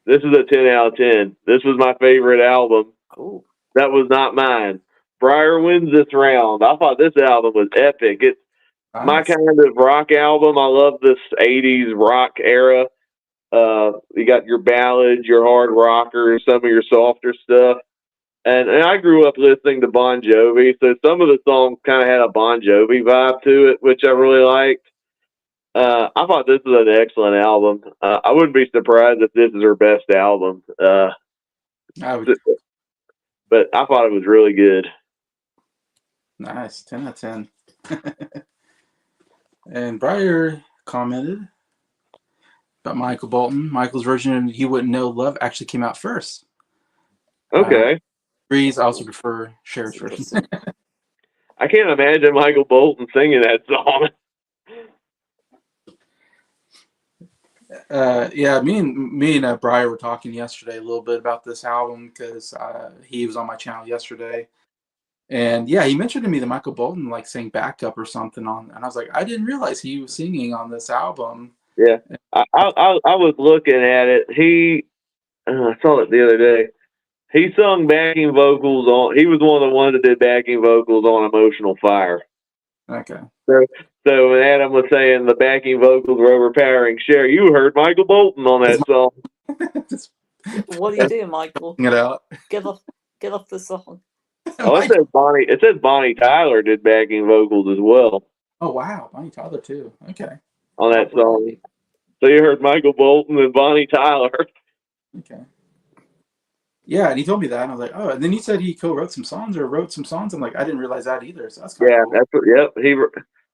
this is a 10 out of 10. This was my favorite album. Cool. That was not mine. Briar wins this round. I thought this album was epic. It's my kind of rock album. I love this 80s rock era. You got your ballads, your hard rockers, some of your softer stuff. And I grew up listening to Bon Jovi, so some of the songs kind of had a Bon Jovi vibe to it, which I really liked. I thought this was an excellent album. I wouldn't be surprised if this is her best album. But I thought it was really good. Nice, 10 out of 10. And Briar commented about Michael Bolton. Michael's version of You Wouldn't Know Love actually came out first. Okay. Agrees. I also prefer Cher's version. I can't imagine Michael Bolton singing that song. Yeah, me and Briar were talking yesterday a little bit about this album because he was on my channel yesterday. And yeah, he mentioned to me that Michael Bolton like sang backup or something on, and I was like, I didn't realize he was singing on this album. Yeah, I was looking at it. I saw it the other day. He sung backing vocals on. He was one of the ones that did backing vocals on "Emotional Fire." Okay. So when Adam was saying the backing vocals were overpowering, Cher, you heard Michael Bolton on that song. What are you doing, Michael? Get out. Get off the song. Oh, it says Bonnie Tyler did backing vocals as well. Oh wow, Bonnie Tyler too. Okay. On that song. So you heard Michael Bolton and Bonnie Tyler. Okay. Yeah, and he told me that, and I was like, oh. And then he said he co-wrote some songs or wrote some songs. I'm like, I didn't realize that either. So that's kind of cool. Yep.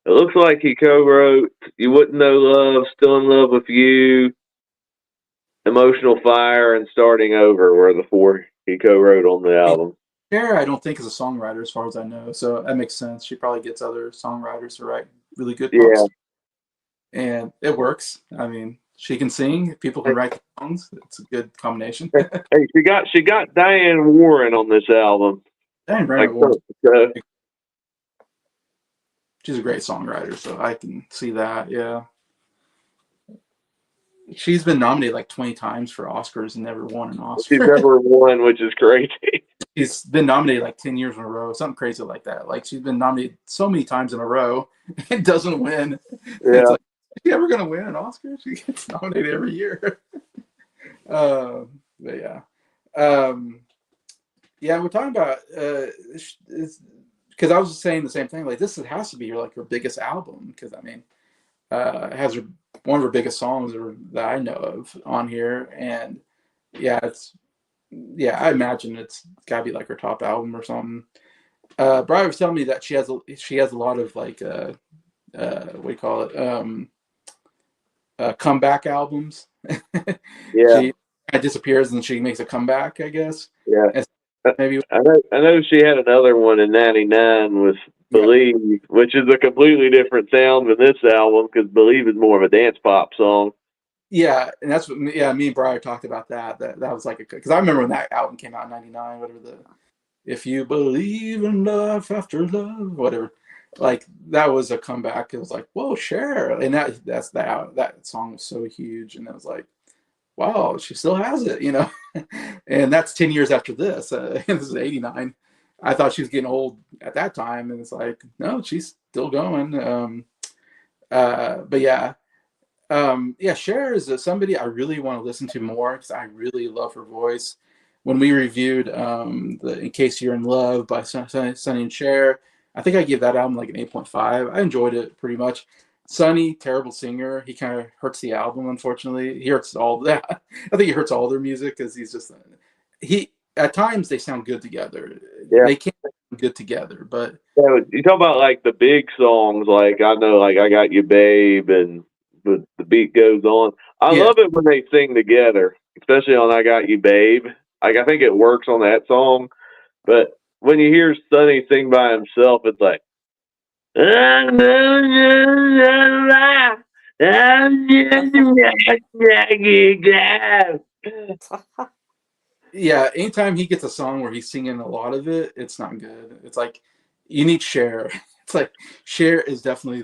It looks like he co-wrote "You Wouldn't Know Love," "Still in Love with You," Emotional Fire and Starting Over were the 4 he co-wrote on the album. Cher, I don't think is a songwriter as far as I know, so that makes sense. She probably gets other songwriters to write really good pop songs, and it works. I mean, she can sing. People can write the songs. It's a good combination. Hey, she got Diane Warren on this album. Diane Warren, she's a great songwriter, so I can see that. Yeah, she's been nominated like 20 times for Oscars and never won an Oscar. She's never won, which is crazy. She's been nominated like 10 years in a row, something crazy like that. Like she's been nominated so many times in a row and doesn't win. Yeah. It's like, is she ever going to win an Oscar? She gets nominated every year. But yeah. Yeah, we're talking about, because I was just saying the same thing. Like this has to be like her biggest album, because I mean, it has one of her biggest songs that I know of on here. And yeah, I imagine it's got to be like her top album or something. Brian was telling me that she has a lot of like what do you call it, comeback albums. Yeah, she disappears and she makes a comeback, I guess. Yeah, and maybe I know she had another one in '99 with Believe, which is a completely different sound than this album, because Believe is more of a dance pop song. Yeah, and that's what me and Brian talked about that was like because I remember when that album came out in '99, whatever If You Believe in Love After Love, whatever, like that was a comeback. It was like, whoa, Cher, and that song was so huge, and it was like, wow, she still has it, and that's 10 years after this. This is '89. I thought she was getting old at that time, and it's like, no, she's still going. But yeah. Cher is somebody I really want to listen to more because I really love her voice. When we reviewed In Case You're in Love by Sonny and Cher, I think I gave that album like an 8.5. I enjoyed it pretty much. Sonny, terrible singer. He kind of hurts the album, unfortunately. He hurts all that. I think he hurts all their music because he's just at times they sound good together. Yeah. They can't sound good together, but you talk about like the big songs, like I know, like I Got You, Babe, and the beat goes on. I love it when they sing together, especially on I Got You, Babe. Like I think it works on that song, but when you hear Sonny sing by himself, it's like. Yeah, anytime he gets a song where he's singing a lot of it, it's not good. It's like you need Cher. It's like Cher is definitely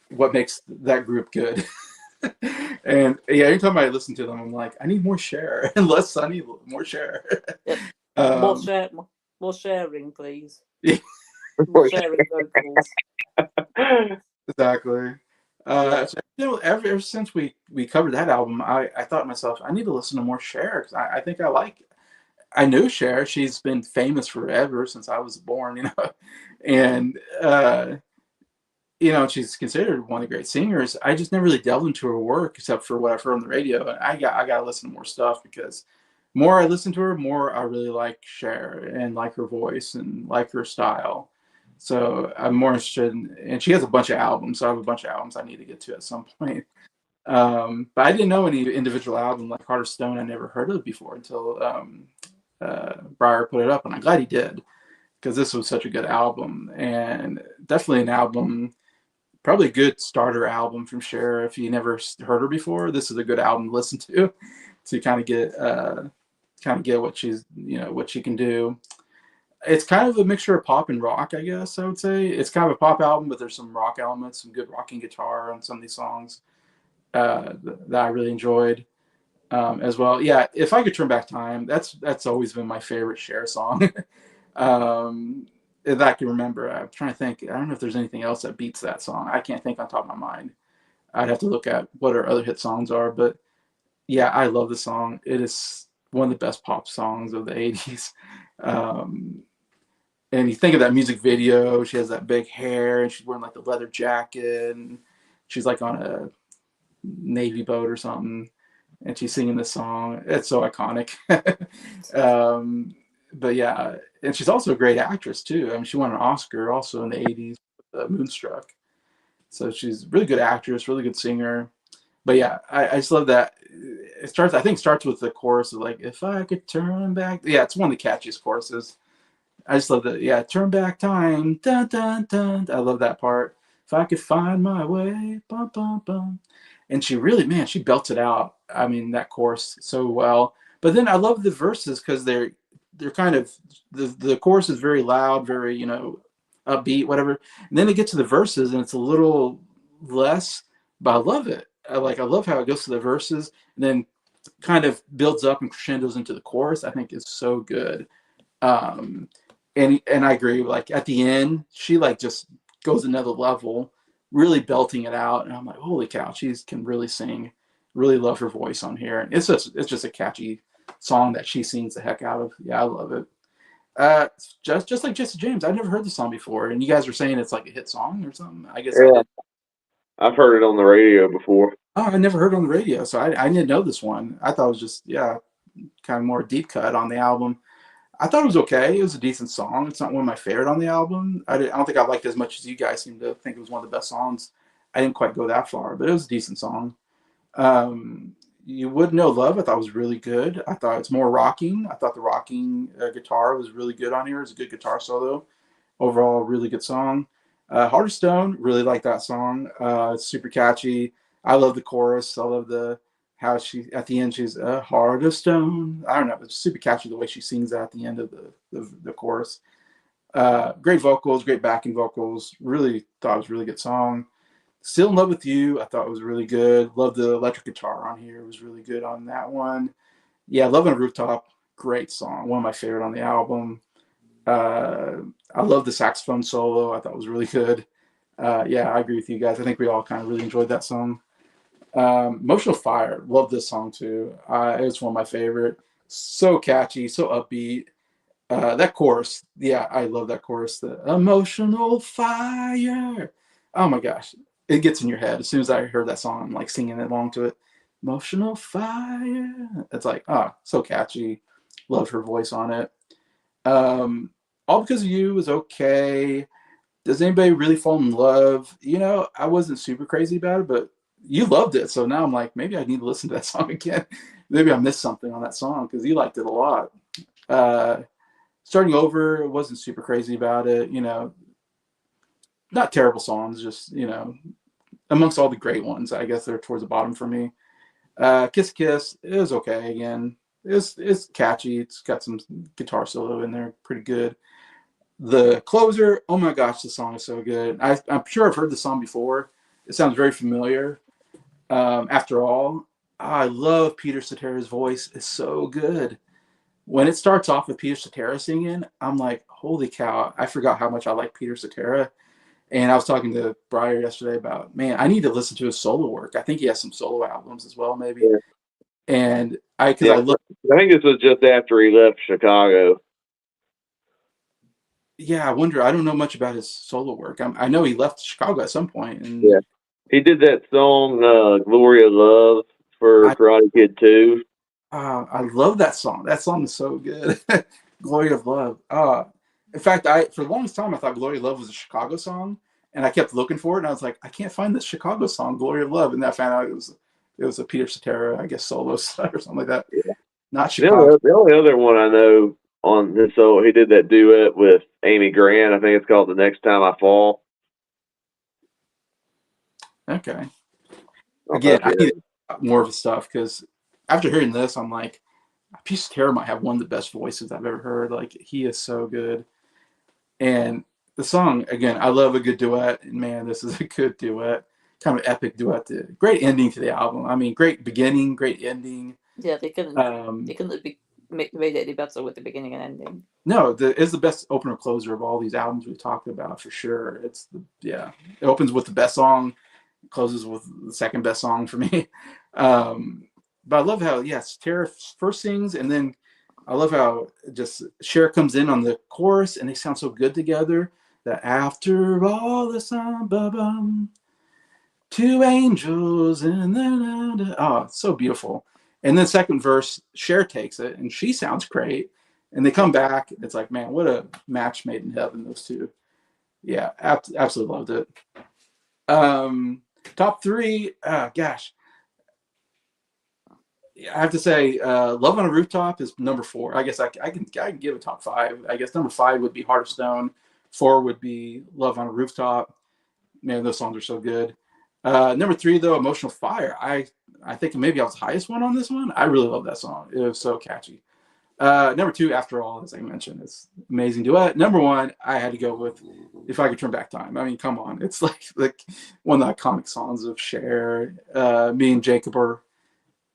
what makes that group good. And yeah, anytime I listen to them, I'm like, I need more Cher and less Sonny, more Cher. More sharing, please. Yeah. More sharing vocals. Exactly. So, ever since we covered that album, I thought to myself, I need to listen to more Cher because I think I knew Cher. She's been famous forever since I was born, and she's considered one of the great singers. I just never really delved into her work except for what I've heard on the radio. And I got to listen to more stuff because more I listen to her, more I really like Cher and like her voice and like her style. So I'm more interested and she has a bunch of albums. So I have a bunch of albums I need to get to at some point. But I didn't know any individual album like Heart of Stone I never heard of before until Briar put it up, and I'm glad he did because this was such a good album and definitely an album, probably a good starter album from Cher. If you never heard her before, this is a good album to listen to kind of get what she's what she can do. It's kind of a mixture of pop and rock, I guess I would say. It's kind of a pop album, but there's some rock elements, some good rocking guitar on some of these songs that I really enjoyed as well. Yeah, If I Could Turn Back Time, that's always been my favorite Cher song. That I can remember. I'm trying to think. I don't know if there's anything else that beats that song. I can't think on top of my mind. I'd have to look at what her other hit songs are, but yeah, I love the song. It is one of the best pop songs of the 80s. And you think of that music video, she has that big hair and she's wearing like the leather jacket and she's like on a Navy boat or something and she's singing this song. It's so iconic. But yeah, and she's also a great actress too. I mean, she won an Oscar also in the 80s with Moonstruck. So she's a really good actress, really good singer. But yeah, I just love that it starts. I think starts with the chorus of like, if I could turn back. Yeah, it's one of the catchiest choruses. I just love that. Yeah, turn back time. Dun, dun, dun. I love that part. If I could find my way. Bum, bum, bum. And she really, man, she belts it out. I mean, that chorus so well. But then I love the verses because they're kind of the chorus is very loud, very upbeat, whatever. And then they get to the verses and it's a little less, but I love it. I love how it goes to the verses and then kind of builds up and crescendos into the chorus. I think is so good. Um, and I agree. Like at the end, she like just goes another level, really belting it out. And I'm like, holy cow, she can really sing. Really love her voice on here. And it's just a catchy song that she sings the heck out of. Yeah, I love it. Just like Jesse James, I've never heard the song before, and you guys were saying it's like a hit song or something. I guess I Yeah, did. I've heard it on the radio before. Oh, I never heard it on the radio, so I didn't know this one. I thought it was just kind of more deep cut on the album. I thought it was okay. It was a decent song. It's not one of my favorite on the album. I don't think I liked it as much as you guys seem to think it was one of the best songs. I didn't quite go that far, but it was a decent song. You Would Know Love, I thought was really good. I thought it's more rocking. I thought the rocking guitar was really good on here. It's a good guitar solo. Overall, really good song. Heart of Stone, really like that song. It's super catchy. I love the chorus. I love how she at the end she's a heart of stone. I don't know. It's super catchy the way she sings that at the end of the chorus. Great vocals, great backing vocals. Really thought it was a really good song. Still in Love with You, I thought it was really good. Love the electric guitar on here. It was really good on that one. Yeah, Love on a Rooftop, great song. One of my favorite on the album. I love the saxophone solo. I thought it was really good. Yeah, I agree with you guys. I think we all kind of really enjoyed that song. Emotional Fire, love this song too. It's one of my favorite. So catchy, so upbeat. That chorus, yeah, I love that chorus. The emotional fire. Oh my gosh, it gets in your head as soon as I heard that song. I'm like singing along to it. Emotional fire. It's like, so catchy. Love her voice on it. All Because of You was okay. Does anybody really fall in love? I wasn't super crazy about it, but you loved it. So now I'm like, maybe I need to listen to that song again. Maybe I missed something on that song because you liked it a lot. Starting Over, wasn't super crazy about it. Not terrible songs, just, amongst all the great ones, I guess they're towards the bottom for me. Kiss Kiss, it was okay again. It's catchy. It's got some guitar solo in there, pretty good. The Closer, oh my gosh, the song is so good. I'm sure I've heard the song before. It sounds very familiar. After All, I love Peter Cetera's voice. It's so good. When it starts off with Peter Cetera singing, I'm like, holy cow, I forgot how much I like Peter Cetera. And I was talking to Briar yesterday about, man, I need to listen to his solo work. I think he has some solo albums as well, maybe. Yeah. And I think this was just after he left Chicago. Yeah, I wonder. I don't know much about his solo work. I know he left Chicago at some point, and yeah, he did that song "Glory of Love" for Karate Kid 2. I love that song. That song is so good. Glory of Love. In fact, for the longest time I thought Glory of Love was a Chicago song, and I kept looking for it, and I was like, I can't find this Chicago song, Glory of Love, and then I found out it was a Peter Cetera, I guess, solo stuff or something like that. Yeah. Not Chicago. The only other one I know on this, so he did that duet with Amy Grant. I think it's called "The Next Time I Fall." Okay. Again, I need more of his stuff because after hearing this, I'm like, Peter Cetera might have one of the best voices I've ever heard. Like, he is so good. And the song, again, I love a good duet. And man, this is a good duet. Kind of epic duet. Great ending to the album. I mean, great beginning, great ending. Yeah, they couldn't made it any better with the beginning and ending. No, it's the best opener closer of all these albums we've talked about for sure. It opens with the best song, closes with the second best song for me. But I love how, Tara first sings, and then I love how just Cher comes in on the chorus, and they sound so good together. That after all the sun, two angels, and then it's so beautiful. And then second verse, Cher takes it, and she sounds great. And they come back. It's like, man, what a match made in heaven, those two. Yeah, absolutely loved it. Top three, gosh. I have to say, "Love on a Rooftop" is number 4. I guess I can give a top 5. I guess number 5 would be "Heart of Stone." 4 would be "Love on a Rooftop." Man, those songs are so good. Number 3 though, "Emotional Fire." I think maybe I was the highest one on this one. I really love that song. It was so catchy. Number 2, "After All," as I mentioned, it's amazing duet. Number 1, I had to go with "If I Could Turn Back Time." I mean, come on, it's like one of the iconic songs of Cher. Me and Jacob are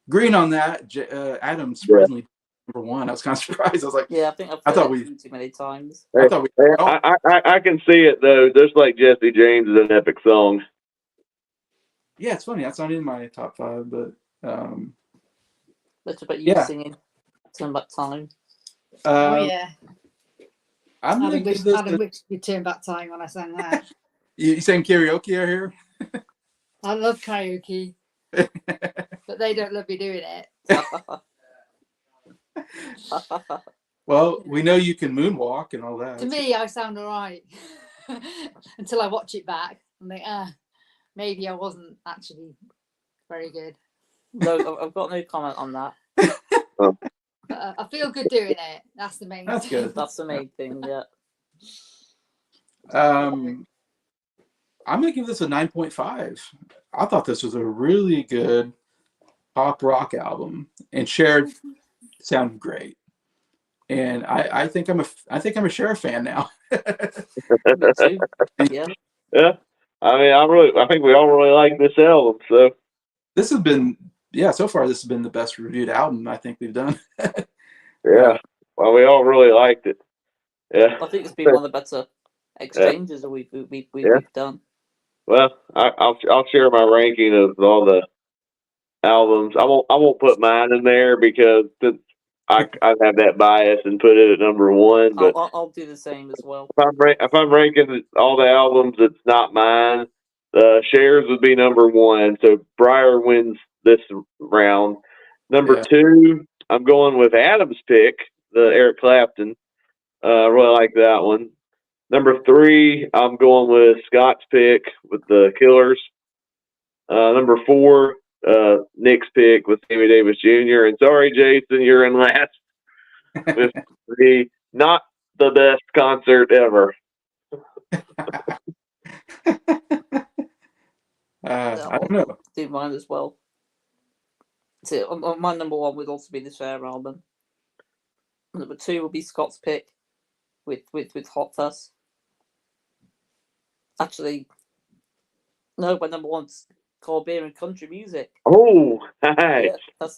agreeing on that. Adam Yeah. surprisingly number 1. I was kind of surprised. I was like, Yeah, I think I've I played thought it we, too many times. I thought we. Oh, I can see it though. Just like Jesse James is an epic song. yeah, it's funny. That's not in my top 5, but That's about you yeah. singing "Turn Back Time." Oh yeah, I'm gonna Adam give this. wished you'd turn back time when I sang that. You sang karaoke out here? I love karaoke, but they don't love me doing it. Well, we know you can moonwalk and all that. To me, I sound all right until I watch it back. I'm like, maybe I wasn't actually very good. No, I've got no comment on that. But I feel good doing it. That's the main That's thing. good. That's the main thing. Yeah. I'm gonna give this a 9.5. I thought this was a really good pop rock album, and Cher sounded great. And I think I'm a Cher fan now. Me too. Yeah. Yeah. I mean, I think we all really like this album. So This has been, so far this has been the best reviewed album I think we've done. yeah. Well, we all really liked it. Yeah. I think it's been one of the better exchanges that we've done. Well, I'll share my ranking of all the albums. I won't put mine in there because I have that bias and put it at number 1. But I'll do the same as well. if I'm ranking all the albums, it's not mine. Cher's would be number 1. So Briar wins this round. Number 2, I'm going with Adam's pick, the Eric Clapton. I really like that one. Number 3, I'm going with Scott's pick with the Killers. Number 4, Nick's pick with Sammy Davis Jr. And sorry, Jason, you're in last with the not the best concert ever. I don't know. Do mine as well. So my number 1 would also be the Cher album. Number 2 will be Scott's pick with Hot Fuss. Actually, no, my number 1's Cold Beer and Country Music. Oh, nice. Yeah, that's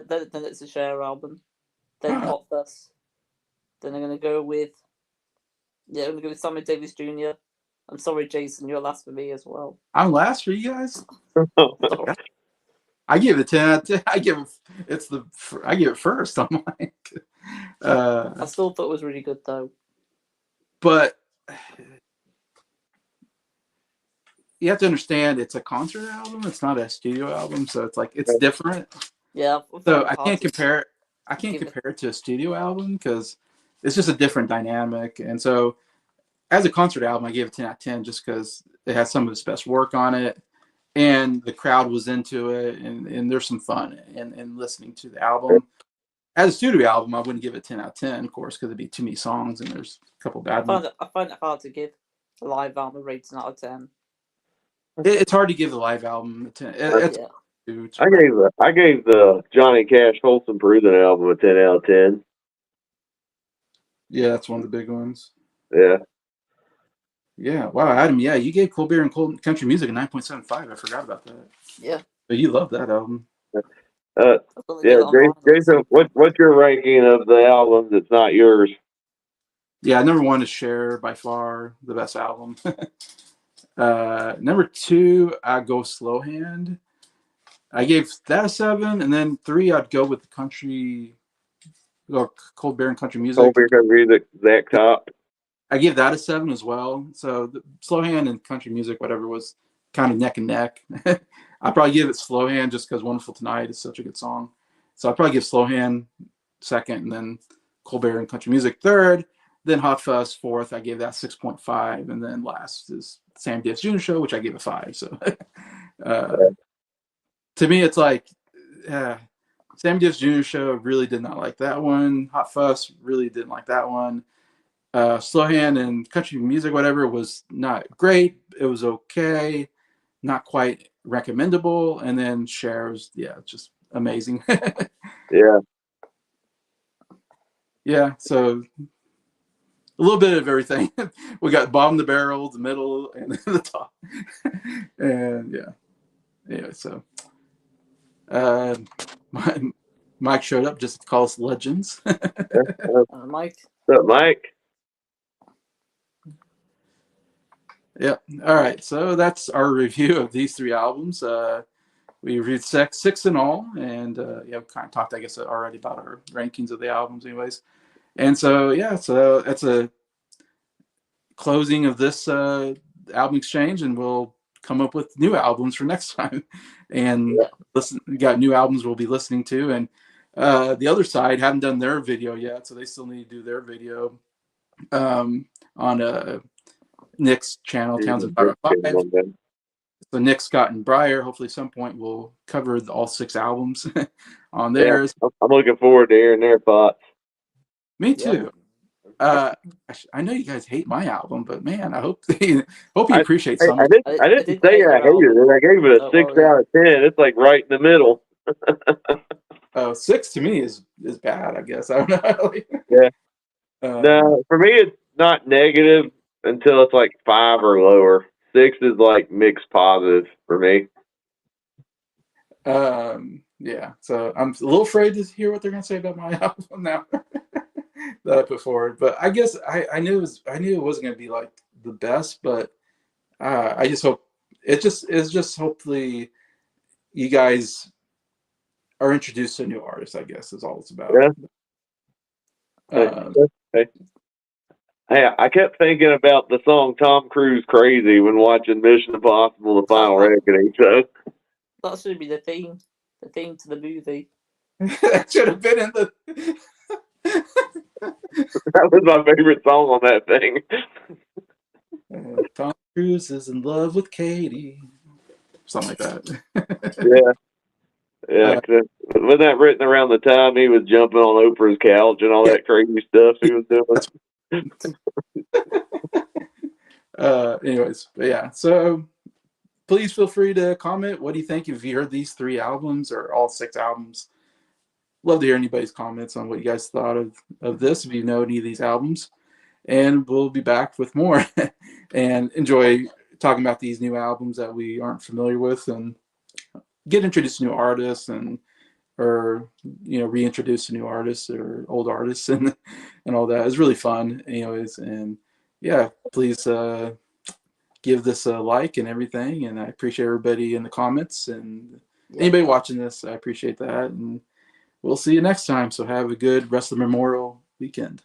then it's a Cher album. Then Hot Fuss. Then I'm gonna go with Sammy Davis Jr. I'm sorry, Jason, you're last for me as well. I'm last for you guys. Sorry. I give it 10 out of 10. I give it first on mine. I still thought it was really good though. But you have to understand it's a concert album. It's not a studio album, so it's like it's different. Yeah. So I can't compare it to a studio album because it's just a different dynamic. And so as a concert album, I gave it 10 out of 10 just because it has some of its best work on it. And the crowd was into it, and there's some fun in listening to the album. As a studio album, I wouldn't give it 10 out of 10, of course, because it'd be too many songs and there's a couple bad ones. I find it hard to give a live album a rating out of 10. It's hard to give the live album a 10. I gave the Johnny Cash Wholesome Prison album a 10 out of 10. Yeah, that's one of the big ones. Yeah. Yeah. Wow, Adam. Yeah, you gave Cold Beer and Cold Country Music a 9.75. I forgot about that. Yeah. But you love that album. Jason, what's your ranking of the albums that's not yours? Yeah, number 1 is Cher, by far the best album. Number 2, I go Slowhand. I gave that a 7, and then 3, I'd go with the country, or Cold Beer and Country Music. Cold Beer Country Music, Zach Top. I give that a 7 as well. So the Slowhand and Country Music, whatever, was kind of neck and neck. I'd probably give it Slowhand just because Wonderful Tonight is such a good song. So I'd probably give Slowhand second, and then Cold Beer and Country Music third, then Hot Fuss fourth. I gave that 6.5, and then last is Sammy Davis Jr. Show, which I gave a 5. So to me, it's like Sammy Davis Jr. show, really did not like that one. Hot Fuss, really didn't like that one. Slowhand and country music, whatever, was not great. It was okay, not quite recommendable. And then Cher was, just amazing. Yeah. Yeah, so a little bit of everything. We got bottom of the barrel, the middle, and the top. And anyway, so Mike showed up just to call us legends. Mike. What's up, Mike? Yep. All right. So that's our review of these three albums. We reviewed six in all, and we kind of talked, I guess, already about our rankings of the albums, anyways. And so so that's a closing of this album exchange, and we'll come up with new albums for next time. And we got new albums we'll be listening to, and the other side haven't done their video yet, so they still need to do their video on Nick's channel, Townsend 505. So Nick, Scott, and Briar, hopefully at some point we'll cover all 6 albums on theirs. Yeah, I'm looking forward to hearing their thoughts. Me too. I know you guys hate my album, but man, I hope you appreciate some. I didn't say I hated it. I gave it a 6 out of 10. It's like right in the middle. 6 to me is bad, I guess. I don't know. Yeah. No, for me it's not negative until it's like 5 or lower. 6 is like mixed positive for me. Yeah. So I'm a little afraid to hear what they're gonna say about my album now that I put forward. But I guess I knew it wasn't gonna be like the best, but I just hope it's just hopefully you guys are introduced to a new artist, I guess, is all it's about. Yeah. Hey, I kept thinking about the song Tom Cruise Crazy when watching Mission Impossible: The Final Reckoning. So that should be the theme to the movie. That should have been in the that was my favorite song on that thing. Tom Cruise is in love with Katie. Something like that. Yeah. Wasn't that written around the time he was jumping on Oprah's couch and all that crazy stuff he was doing? Anyways, but yeah. So please feel free to comment. What do you think if you heard these 3 albums or all 6 albums? Love to hear anybody's comments on what you guys thought of this, if you know any of these albums. And we'll be back with more and enjoy talking about these new albums that we aren't familiar with and get introduced to new artists or reintroduce to new artists or old artists and all that. It's really fun, anyways. And please give this a like and everything. And I appreciate everybody in the comments and anybody watching this. I appreciate that. And we'll see you next time. So have a good rest of the Memorial weekend.